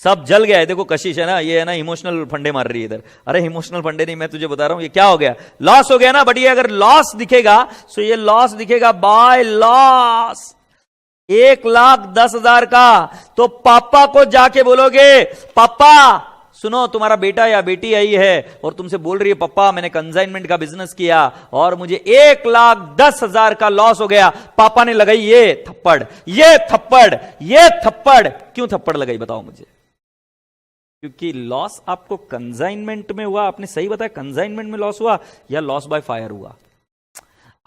सब जल गया है। देखो कशिश है ना, ये है ना इमोशनल फंडे मार रही है इधर। अरे इमोशनल फंडे नहीं, मैं तुझे बता रहा हूं ये क्या हो गया, लॉस हो गया ना। बट ये अगर लॉस दिखेगा तो ये लॉस दिखेगा बाय लॉस, 1,10,000 का। तो पापा को जाके बोलोगे, पापा सुनो, तुम्हारा बेटा या बेटी आई है और तुमसे बोल रही है, पापा मैंने कंसाइनमेंट का बिजनेस किया और मुझे 1,10,000 का लॉस हो गया। पापा ने लगाई ये थप्पड़, ये थप्पड़, ये थप्पड़। क्यों थप्पड़ लगाई बताओ मुझे? क्योंकि लॉस आपको कंसाइनमेंट में हुआ। आपने सही बताया, कंसाइनमेंट में लॉस हुआ या लॉस बाय फायर हुआ?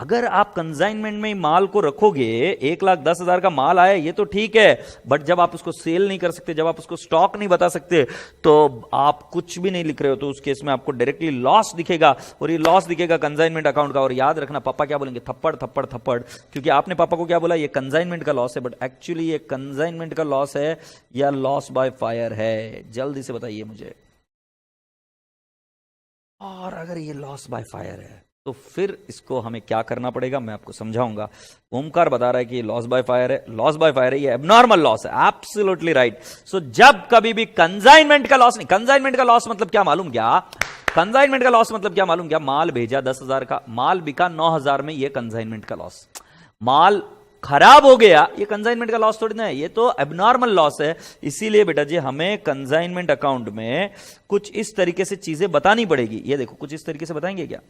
अगर आप कंसाइनमेंट में माल को रखोगे, 1,10,000 का माल आया, ये तो ठीक है, बट जब आप उसको सेल नहीं कर सकते, जब आप उसको स्टॉक नहीं बता सकते, तो आप कुछ भी नहीं लिख रहे हो, तो उस केस में आपको डायरेक्टली लॉस दिखेगा, और ये लॉस दिखेगा कंसाइनमेंट अकाउंट का। और याद रखना, पापा क्या बोलेंगे? थप्पड़ थप्पड़ थप्पड़, क्योंकि आपने पापा को क्या बोला? ये कंसाइनमेंट का लॉस है, बट एक्चुअली ये कंसाइनमेंट का लॉस है या लॉस बाय फायर है? जल्दी से बताइए मुझे। और अगर ये लॉस बाय फायर है तो फिर इसको हमें क्या करना पड़ेगा, मैं आपको समझाऊंगा। ओमकार बता रहा है कि लॉस बाय फायर है, लॉस बाय फायर है, ये एबनॉर्मल लॉस है। Absolutely right. सो जब कभी भी कंसाइनमेंट का लॉस नहीं, कंसाइनमेंट का लॉस मतलब क्या मालूम क्या? कंसाइनमेंट का लॉस मतलब क्या मालूम क्या? माल भेजा 10,000 का, माल बिका 9,000 में, ये कंसाइनमेंट का लॉस। माल खराब हो गया, ये कंसाइनमेंट का लॉस थोड़ी ना है, ये तो एबनॉर्मल लॉस है। इसीलिए बेटा जी, हमें कंसाइनमेंट अकाउंट में कुछ इस तरीके से चीजें बतानी पड़ेगी। ये देखो, कुछ इस तरीके से बताएंगे क्या?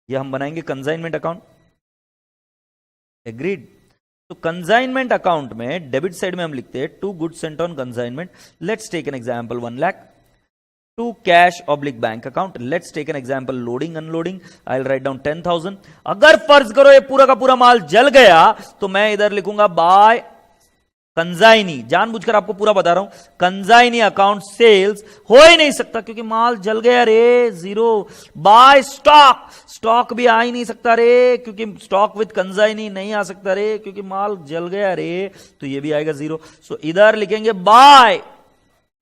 ये हम बनाएंगे कंसाइनमेंट अकाउंट, एग्रीड। तो कंसाइनमेंट अकाउंट में डेबिट साइड में हम लिखते हैं 2 goods sent on consignment. Let's take an example 1 lakh. 2 cash oblique bank account. Let's take an example loading unloading. I will write down 10,000। अगर फर्ज करो ये पूरा का पूरा माल जल गया तो मैं इधर लिखूंगा बाय कंजाइनी, जानबूझकर आपको पूरा बता रहा हूं, कंजाइनी अकाउंट सेल्स हो ही नहीं सकता क्योंकि माल जल गया रे, जीरो। बाय स्टॉक, स्टॉक भी आ ही नहीं सकता रे क्योंकि स्टॉक विद कंजाइनी नहीं आ सकता रे क्योंकि माल जल गया रे, तो ये भी आएगा जीरो। सो इधर लिखेंगे by,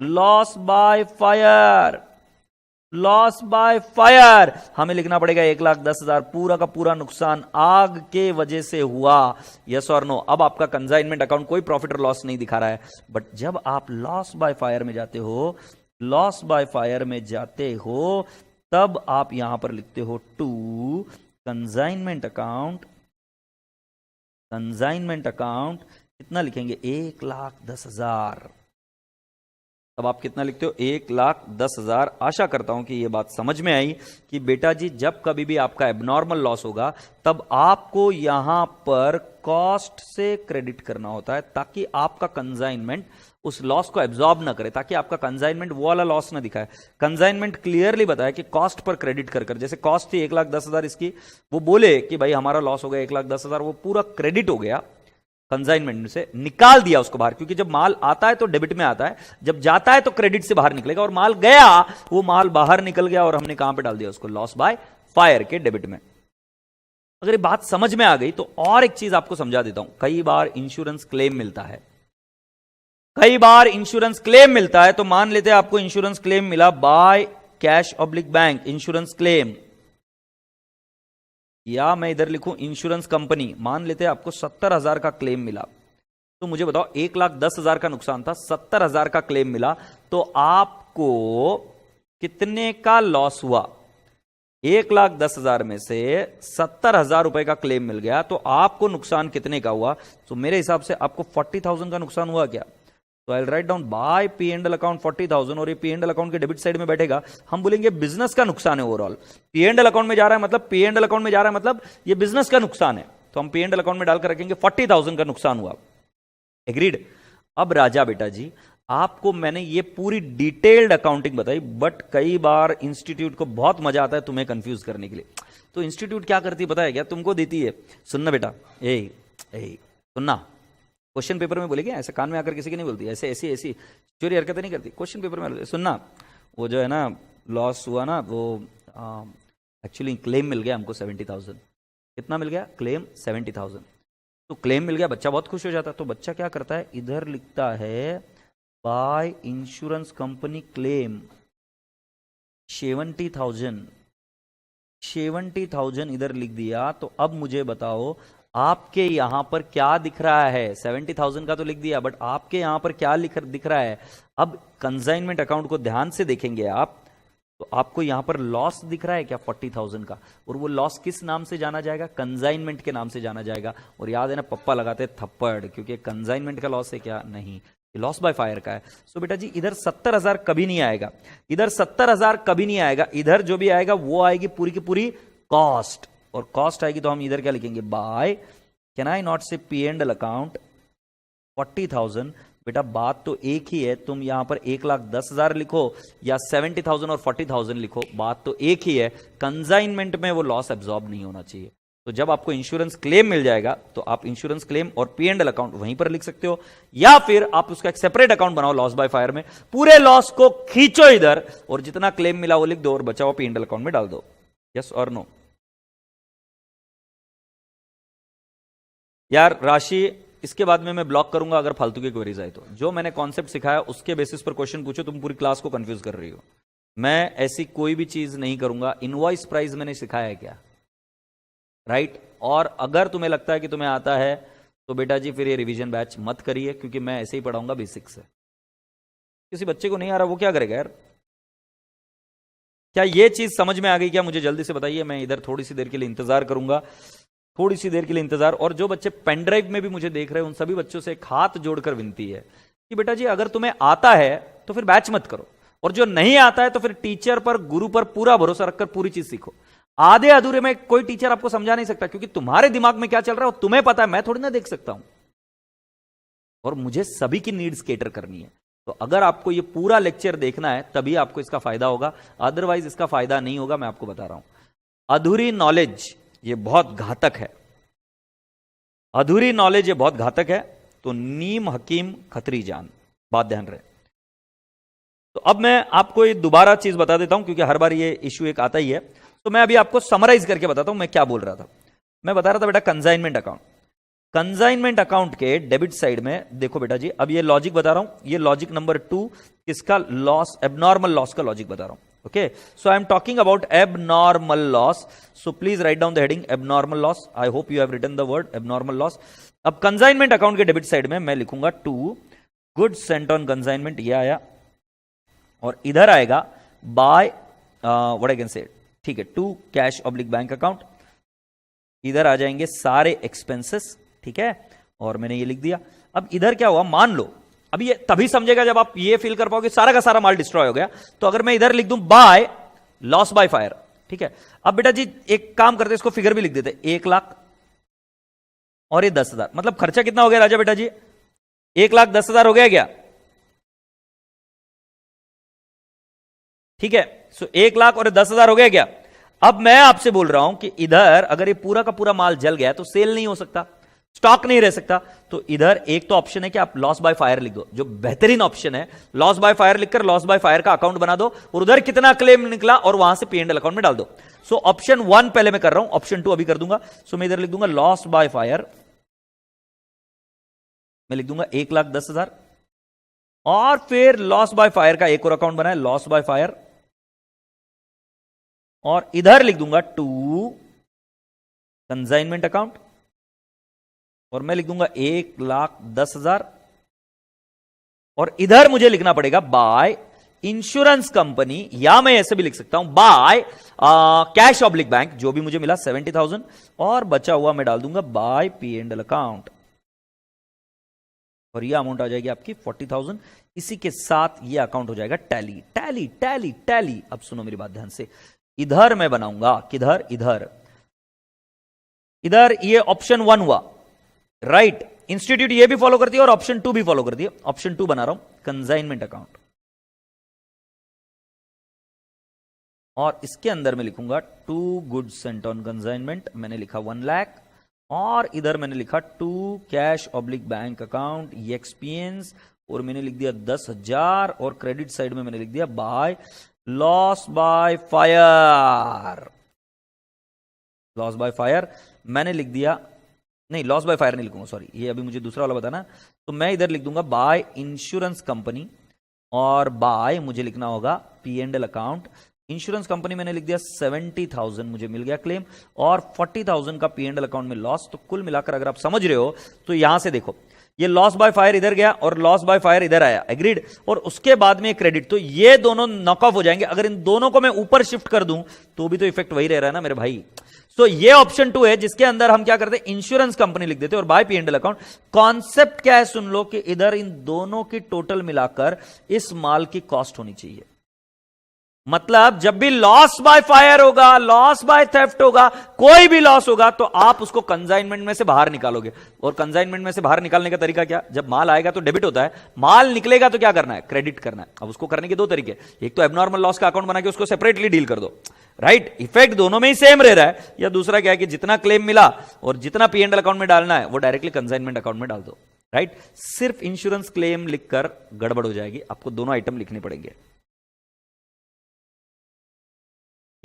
loss by fire, loss by fire हमें लिखना पड़ेगा 1,10,000, पूरा का पूरा नुकसान आग के वजह से हुआ। यस और नो। अब आपका कंसाइनमेंट अकाउंट कोई प्रॉफिट और लॉस नहीं दिखा रहा है, बट जब आप लॉस बाय फायर में जाते हो, लॉस बाय फायर में जाते हो, तब आप यहां पर लिखते हो to consignment account. Consignment account कितना लिखेंगे? 1,10,000। अब आप कितना लिखते हो? 1,10,000। आशा करता हूं कि यह बात समझ में आई कि बेटा जी जब कभी भी आपका एबनॉर्मल लॉस होगा तब आपको यहां पर कॉस्ट से क्रेडिट करना होता है ताकि आपका कंसाइनमेंट उस लॉस को एब्जॉर्ब ना करे, ताकि आपका कंसाइनमेंट वो वाला लॉस ना दिखाए। कंसाइनमेंट क्लियरली बताया कि कॉस्ट पर क्रेडिट कर, जैसे कॉस्ट थी 1,10,000 इसकी, वो बोले कि भाई हमारा लॉस हो गया 1,10,000, वो पूरा क्रेडिट हो गया कंसाइनमेंट से, निकाल दिया उसको बाहर, क्योंकि जब माल आता है तो डेबिट में आता है, जब जाता है तो क्रेडिट से बाहर निकलेगा, और माल गया वो माल बाहर निकल गया और हमने कहां पे डाल दिया उसको? लॉस बाय फायर के डेबिट में। अगर ये बात समझ में आ गई तो और एक चीज आपको समझा देता हूं। कई बार इंश्योरेंस क्लेम मिलता है, कई बार इंश्योरेंस क्लेम मिलता है, तो मान लेते हैं आपको इंश्योरेंस क्लेम मिला bye cash oblique bank, insurance claim, या मैं इधर लिखूं इंश्योरेंस कंपनी, मान लेते हैं आपको 70,000 का क्लेम मिला, तो मुझे बताओ 1,10,000 का नुकसान था, 70,000 का क्लेम मिला, तो आपको कितने का लॉस हुआ? 1,10,000 में से 70,000 रुपए का क्लेम मिल गया, तो आपको नुकसान कितने का हुआ? तो मेरे हिसाब से आपको 40,000 का नुकसान हुआ क्या? तो I write down by P and L account 40,000, और ये पी एंड एल अकाउंट के डेबिट साइड में बैठेगा। हम बोलेंगे बिजनेस का नुकसान है overall, P and L account में जा रहा है मतलब पी एंड एल अकाउंट में जा रहा है मतलब ये बिजनेस का नुकसान है, तो हम पी एंड एल अकाउंट में डालकर रखेंगे 40,000 का नुकसान हुआ। एग्रीड? अब राजा बेटा जी आपको मैंने ये पूरी डिटेल्ड अकाउंटिंग बताई, बट कई बार इंस्टीट्यूट को बहुत मजा आता है तुम्हें कंफ्यूज करने के लिए। तो इंस्टीट्यूट क्या करती है पता है क्या? तुमको देती है, सुनना बेटा, ए सुनना, क्वेश्चन पेपर में बोलेगी, ऐसे कान में आकर किसी की नहीं बोलती, ऐसे ऐसी ऐसी चोरी हरकतें नहीं करती, क्वेश्चन पेपर में सुनना, वो जो है ना लॉस हुआ ना, वो एक्चुअली क्लेम मिल गया हमको 70,000। कितना मिल गया? क्लेम 70,000। तो क्लेम मिल गया, बच्चा बहुत खुश हो जाता है, तो बच्चा क्या करता है, इधर लिखता है बाय इंश्योरेंस कंपनी क्लेम 70,000, 70,000 इधर लिख दिया। तो अब मुझे बताओ आपके यहां पर क्या दिख रहा है? 70,000 का तो लिख दिया, बट आपके यहां पर क्या दिख रहा है? अब कंसाइनमेंट अकाउंट को ध्यान से देखेंगे आप, तो आपको यहां पर लॉस दिख रहा है क्या 40,000 का? और वो लॉस किस नाम से जाना जाएगा? कंसाइनमेंट के नाम से जाना जाएगा। और याद है ना, पप्पा लगाते थप्पड़, क्योंकि कंसाइनमेंट का लॉस है क्या? नहीं, लॉस बाय फायर का है। सो बेटा जी इधर 70,000 कभी नहीं आएगा, इधर 70,000 कभी नहीं आएगा, इधर जो भी आएगा वो आएगी पूरी की पूरी कॉस्ट, और कॉस्ट आएगी तो हम इधर क्या लिखेंगे? बाय, कैन आई नॉट से पी एंड एल अकाउंट 40,000। बेटा बात तो एक ही है, तुम यहां पर 1,10,000 लिखो या 70,000 और 40,000 लिखो, बात तो एक ही है। कंसाइनमेंट में वो लॉस एब्जॉर्ब नहीं होना चाहिए। तो जब आपको इंश्योरेंस क्लेम मिल जाएगा तो आप इंश्योरेंस क्लेम और पी एंड एल अकाउंट वहीं पर लिख सकते हो, या फिर आप उसका एक सेपरेट अकाउंट बनाओ लॉस बाय फायर में, पूरे लॉस को खींचो इधर और जितना क्लेम मिला वो लिख दो और बचा हुआ पी एंड एल अकाउंट में डाल दो। यस और नो? यार राशि इसके बाद में मैं ब्लॉक करूंगा अगर फालतू की क्वेरीज आए तो। जो मैंने कॉन्सेप्ट सिखाया उसके बेसिस पर क्वेश्चन पूछो, तुम पूरी क्लास को कंफ्यूज कर रही हो। मैं ऐसी कोई भी चीज नहीं करूंगा। इनवॉइस प्राइस मैंने सिखाया है क्या? राइट? और अगर तुम्हें लगता है कि तुम्हें आता है तो बेटा जी फिर ये रिवीजन बैच मत करिए, क्योंकि मैं ऐसे ही पढ़ाऊंगा बेसिक से। किसी बच्चे को नहीं आ रहा वो क्या करेगा यार? क्या ये चीज समझ में आ गई क्या? मुझे जल्दी से बताइए, मैं इधर थोड़ी सी देर के लिए इंतजार करूंगा, थोड़ी सी देर के लिए इंतजार। और जो बच्चे पेन ड्राइव में भी मुझे देख रहे हैं उन सभी बच्चों से एक हाथ जोड़कर विनती है कि बेटा जी अगर तुम्हें आता है तो फिर बैच मत करो, और जो नहीं आता है तो फिर टीचर पर, गुरु पर पूरा भरोसा रखकर पूरी चीज सीखो। आधे अधूरे में कोई टीचर आपको समझा नहीं सकता, क्योंकि तुम्हारे दिमाग में क्या चल रहा है वो तुम्हें पता है, मैं थोड़ी ना देख सकता हूं। और मुझे सभी की नीड्स केटर करनी है। तो अगर आपको ये पूरा लेक्चर देखना है तभी आपको इसका फायदा होगा, अदरवाइज इसका फायदा नहीं होगा। मैं आपको बता रहा हूं, अधूरी नॉलेज ये बहुत घातक है, अधूरी नॉलेज ये बहुत घातक है। तो नीम हकीम खतरी जान, बात ध्यान रहे। तो अब मैं आपको ये दोबारा चीज बता देता हूं क्योंकि हर बार ये इश्यू एक आता ही है। तो मैं अभी आपको समराइज करके बताता हूं मैं क्या बोल रहा था। मैं बता रहा था बेटा कंसाइनमेंट अकाउंट, कंसाइनमेंट अकाउंट के डेबिट साइड में देखो बेटा जी, अब ये लॉजिक बता रहा हूं, ये लॉजिक नंबर 2 किसका, लॉस, एबनॉर्मल लॉस का लॉजिक बता रहा हूं। Okay, so I am talking about abnormal loss, so please write down the heading abnormal loss. I hope you have written the word abnormal loss. अब कंसाइनमेंट अकाउंट के डेबिट साइड में मैं लिखूंगा 2 गुड्स सेंट ऑन कंसाइनमेंट, ये आया, और इधर आएगा by what I can say, ठीक है, 2 कैश ऑब्लिक बैंक अकाउंट, इधर आ जाएंगे सारे एक्सपेंसेस, ठीक है, और मैंने ये लिख दिया। अब इधर क्या हुआ, मान लो, अब ये तभी समझेगा जब आप ये फील कर पाओगे सारा का सारा माल डिस्ट्रॉय हो गया। तो अगर मैं इधर लिख दूं बाय लॉस बाय फायर, ठीक है। अब बेटा जी एक काम करते, इसको फिगर भी लिख देते, 1 लाख और ये 10,000, मतलब खर्चा कितना हो गया राजा बेटा जी, 1,10,000 हो गया क्या, ठीक है। सो 1 लाख और 10,000 हो गया क्या। अब मैं आपसे बोल रहा हूं कि इधर अगर ये पूरा का पूरा माल जल गया तो सेल नहीं हो सकता, स्टॉक नहीं रह सकता। तो इधर एक तो ऑप्शन है कि आप लॉस बाय फायर लिख दो, जो बेहतरीन ऑप्शन है, लॉस बाय फायर लिखकर लॉस बाय फायर का अकाउंट बना दो और उधर कितना क्लेम निकला और वहां से P&L अकाउंट में डाल दो। सो ऑप्शन 1 पहले मैं कर रहा हूं, ऑप्शन 2 अभी कर दूंगा। सो मैं इधर लिख दूंगा लॉस बाय फायर, मैं लिख दूंगा 1,10,000, और फिर लॉस बाय फायर का एक और अकाउंट बनाए, लॉस बाय फायर, और इधर लिख दूंगा 2 कंसाइनमेंट अकाउंट, और मैं लिख दूंगा 1,10,000, और इधर मुझे लिखना पड़ेगा बाय इंश्योरेंस कंपनी, या मैं ऐसे भी लिख सकता हूं बाय कैश ऑब्लिक बैंक, जो भी मुझे मिला 70,000, और बचा हुआ मैं डाल दूंगा बाय P&L अकाउंट, और ये अमाउंट आ जाएगी आपकी 40,000। इसी के साथ ये अकाउंट हो जाएगा टैली टैली टैली टैली। अब सुनो मेरी बात ध्यान से, इधर मैं बनाऊंगा किधर, इधर, इधर ये ऑप्शन 1 हुआ, राइट। इंस्टीट्यूट ये भी फॉलो करती है और ऑप्शन 2 भी फॉलो करती है। ऑप्शन 2 बना रहा हूं कंसाइनमेंट अकाउंट, और इसके अंदर मैं लिखूंगा 2 गुड्स सेंट ऑन कंसाइनमेंट, मैंने लिखा 1 लाख, और इधर मैंने लिखा 2 cash oblique bank account EXPNs, और मैंने लिख दिया 10,000, और क्रेडिट साइड में मैंने लिख दिया bye loss by fire, loss by fire मैंने लिख दिया, नहीं लॉस बाय फायर नहीं लिखूंगा, सॉरी, ये अभी मुझे दूसरा वाला बताना। तो मैं इधर लिख दूंगा बाय इंश्योरेंस कंपनी, और बाय मुझे लिखना होगा P&L अकाउंट। इंश्योरेंस कंपनी मैंने लिख दिया 70,000 मुझे मिल गया क्लेम, और 40,000 का P&L अकाउंट में लॉस। तो कुल मिलाकर अगर आप समझ रहे हो तो यहां से देखो, ये लॉस बाय फायर इधर गया और लॉस बाय फायर इधर आया, एग्रीड, और उसके बाद में क्रेडिट, तो ये दोनों नॉक ऑफ हो जाएंगे। अगर इन दोनों को मैं ऊपर शिफ्ट कर दूं तो भी तो इफेक्ट वही रह रहा है ना मेरे भाई। तो ये ऑप्शन 2 है जिसके अंदर हम क्या करते हैं, इंश्योरेंस कंपनी लिख देते और बाय P&L अकाउंट। कॉन्सेप्ट क्या है सुन लो, कि इधर इन दोनों की टोटल मिलाकर इस माल की कॉस्ट होनी चाहिए। मतलब जब भी लॉस बाय फायर होगा, लॉस बाय थेफ्ट होगा, कोई भी लॉस होगा, तो आप उसको कंसाइनमेंट में से बाहर निकालोगे। और कंसाइनमेंट में से बाहर निकालने का तरीका क्या, जब माल आएगा तो डेबिट होता है, माल निकलेगा तो क्या करना है, क्रेडिट करना है। अब उसको करने के 2 तरीके, एक तो एबनॉर्मल लॉस का अकाउंट बना के उसको सेपरेटली डील कर दो, राइट, इफेक्ट दोनों में ही सेम रह रहा है। या दूसरा क्या है कि जितना क्लेम मिला और जितना P&L अकाउंट में डालना है वो डायरेक्टली कंसाइनमेंट अकाउंट में डाल दो, राइट। सिर्फ इंश्योरेंस क्लेम लिखकर गड़बड़ हो जाएगी, आपको दोनों आइटम लिखने पड़ेंगे।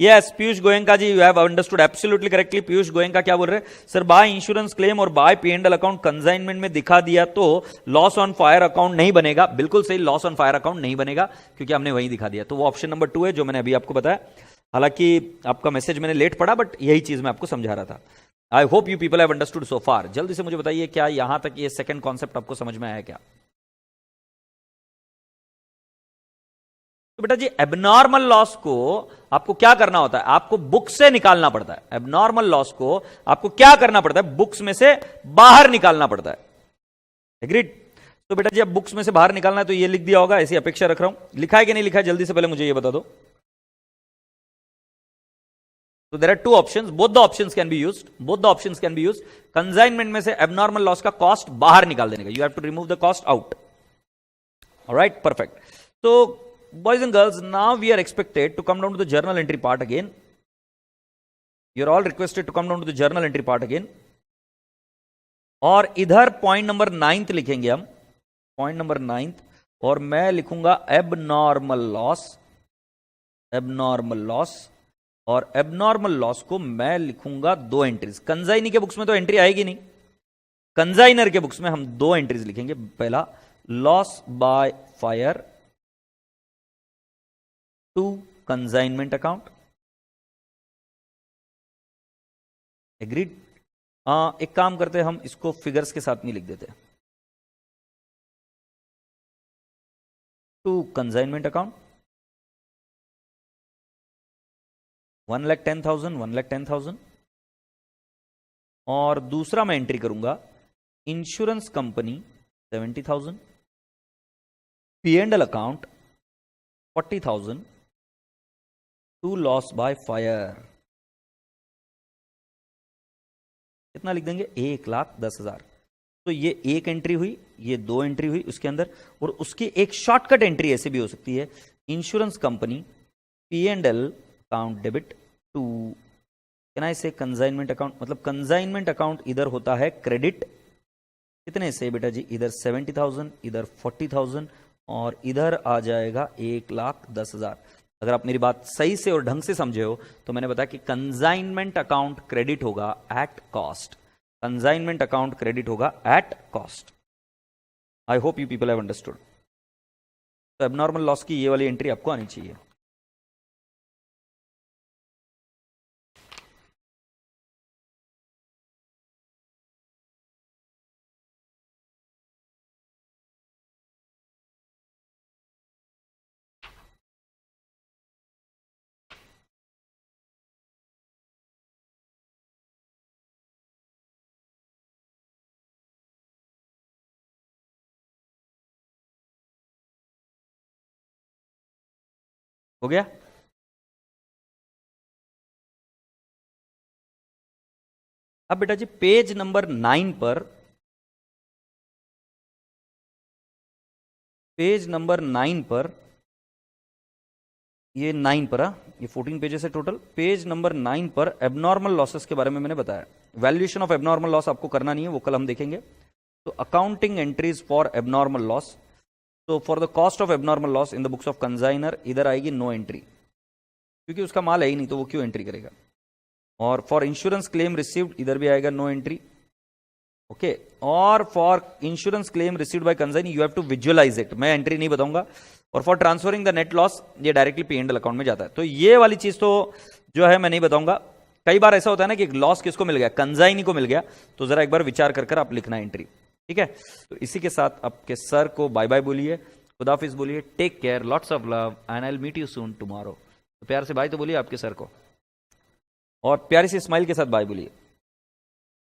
Yes Piyush Goenka ji, you have understood absolutely correctly. Piyush Goenka क्या बोल रहे हैं, सर बाय इंश्योरेंस क्लेम और बाय P&L अकाउंट कंसाइनमेंट में दिखा दिया तो लॉस ऑन फायर अकाउंट नहीं बनेगा। बिल्कुल सही, लॉस ऑन फायर अकाउंट नहीं बनेगा क्योंकि हमने वही दिखा दिया। तो वो ऑप्शन नंबर 2 है जो मैंने अभी आपको बताया। हालांकि आपका मैसेज मैंने लेट पढ़ा, बट यही चीज मैं आपको समझा रहा था। I hope you people have understood so far. जल्दी से मुझे बताइए क्या यहां तक ये सेकंड कॉन्सेप्ट आपको समझ में आया क्या। तो बेटा जी एबनॉर्मल लॉस को आपको क्या करना होता है, आपको बुक से निकालना पड़ता है। एबनॉर्मल लॉस को आपको क्या करना पड़ता है, बुक्स में से बाहर निकालना पड़ता है, एग्रीड। तो बेटा जी अब बुक्स में से बाहर निकालना है तो ये लिख दिया होगा, ऐसी अपेक्षा रख रहा हूं। लिखा है कि नहीं लिखा है, जल्दी से पहले मुझे ये बता दो। So there are 2 options, both the options can be used, both the options can be used. Consignment में से abnormal loss का cost बाहर निकाल देने का, you have to remove the cost out. All right, perfect. So boys and girls, now we are expected to come down to the journal entry part again. You're all requested to come down to the journal entry part again. और इधर पॉइंट नंबर 9 लिखेंगे हम, पॉइंट नंबर 9, और मैं लिखूंगा एबनॉर्मल लॉस, एबनॉर्मल लॉस, और एबनॉर्मल लॉस को मैं लिखूंगा 2 एंट्रीज। कंजाइनी के बुक्स में तो एंट्री आएगी नहीं, कंजाइनर के बुक्स में हम 2 एंट्रीज लिखेंगे। पहला, loss by fire to consignment account, agreed. एक काम करते हैं, हम इसको फिगर्स के साथ नहीं लिख देते, टू कंजाइनमेंट अकाउंट 1,10,000, 1,10,000। और दूसरा मैं एंट्री करूंगा insurance company 70,000, P&L account 40,000 to loss by fire. कितना लिख देंगे? 1,10,000। तो ये एक एंट्री हुई, ये 2 एंट्री हुई उसके अंदर, और उसकी एक शॉर्टकट एंट्री ऐसे भी हो सकती है, insurance company P&L account debit to, can I say consignment account, मतलब कंजाइनमेंट अकाउंट इधर होता है क्रेडिट, कितने से बेटा जी? इधर 70,000, इधर 40,000, और इधर आ जाएगा 1,10,000। अगर आप मेरी बात सही से और ढंग से समझे हो तो मैंने बताया कि कंजाइनमेंट अकाउंट क्रेडिट होगा at cost, consignment account credit होगा at cost. I hope you people have understood. तो एबनॉर्मल लॉस की ये वाली एंट्री आपको आनी चाहिए। हो गया? अब बेटा जी पेज नंबर 9 पर, पेज नंबर 9 पर, ये 9 पर, ये 14 पेजेस है टोटल। पेज नंबर 9 पर एबनॉर्मल लॉसेस के बारे में मैंने बताया। वैल्यूएशन ऑफ एबनॉर्मल लॉस आपको करना नहीं है, वो कल हम देखेंगे। तो accounting entries for abnormal loss, तो for the cost of abnormal loss in the books of consignor इधर आएगी नो एंट्री, क्योंकि उसका माल है ही नहीं तो वो क्यों एंट्री करेगा। और फॉर इंश्योरेंस क्लेम रिसीव्ड इधर भी आएगा नो एंट्री, ओके। और for insurance claim received by consignee you have to visualise it, मैं एंट्री नहीं बताऊंगा। और for transferring the net loss ये डायरेक्टली P&L अकाउंट में जाता है। तो ये वाली चीज तो जो है मैं नहीं बताऊंगा। कई बार ऐसा होता है ना कि लॉस किसको मिल गया? कंजाइनी को मिल गया, तो जरा एक बार विचार कर आप लिखना एंट्री, ठीक है। तो इसी के साथ आपके सर को बाय बाय बोलिए, खुदाफिज बोलिए, take care, lots of love and I will meet you soon tomorrow. तो प्यार से बाय तो बोलिए आपके सर को, और प्यारी सी स्माइल के साथ बाय बोलिए।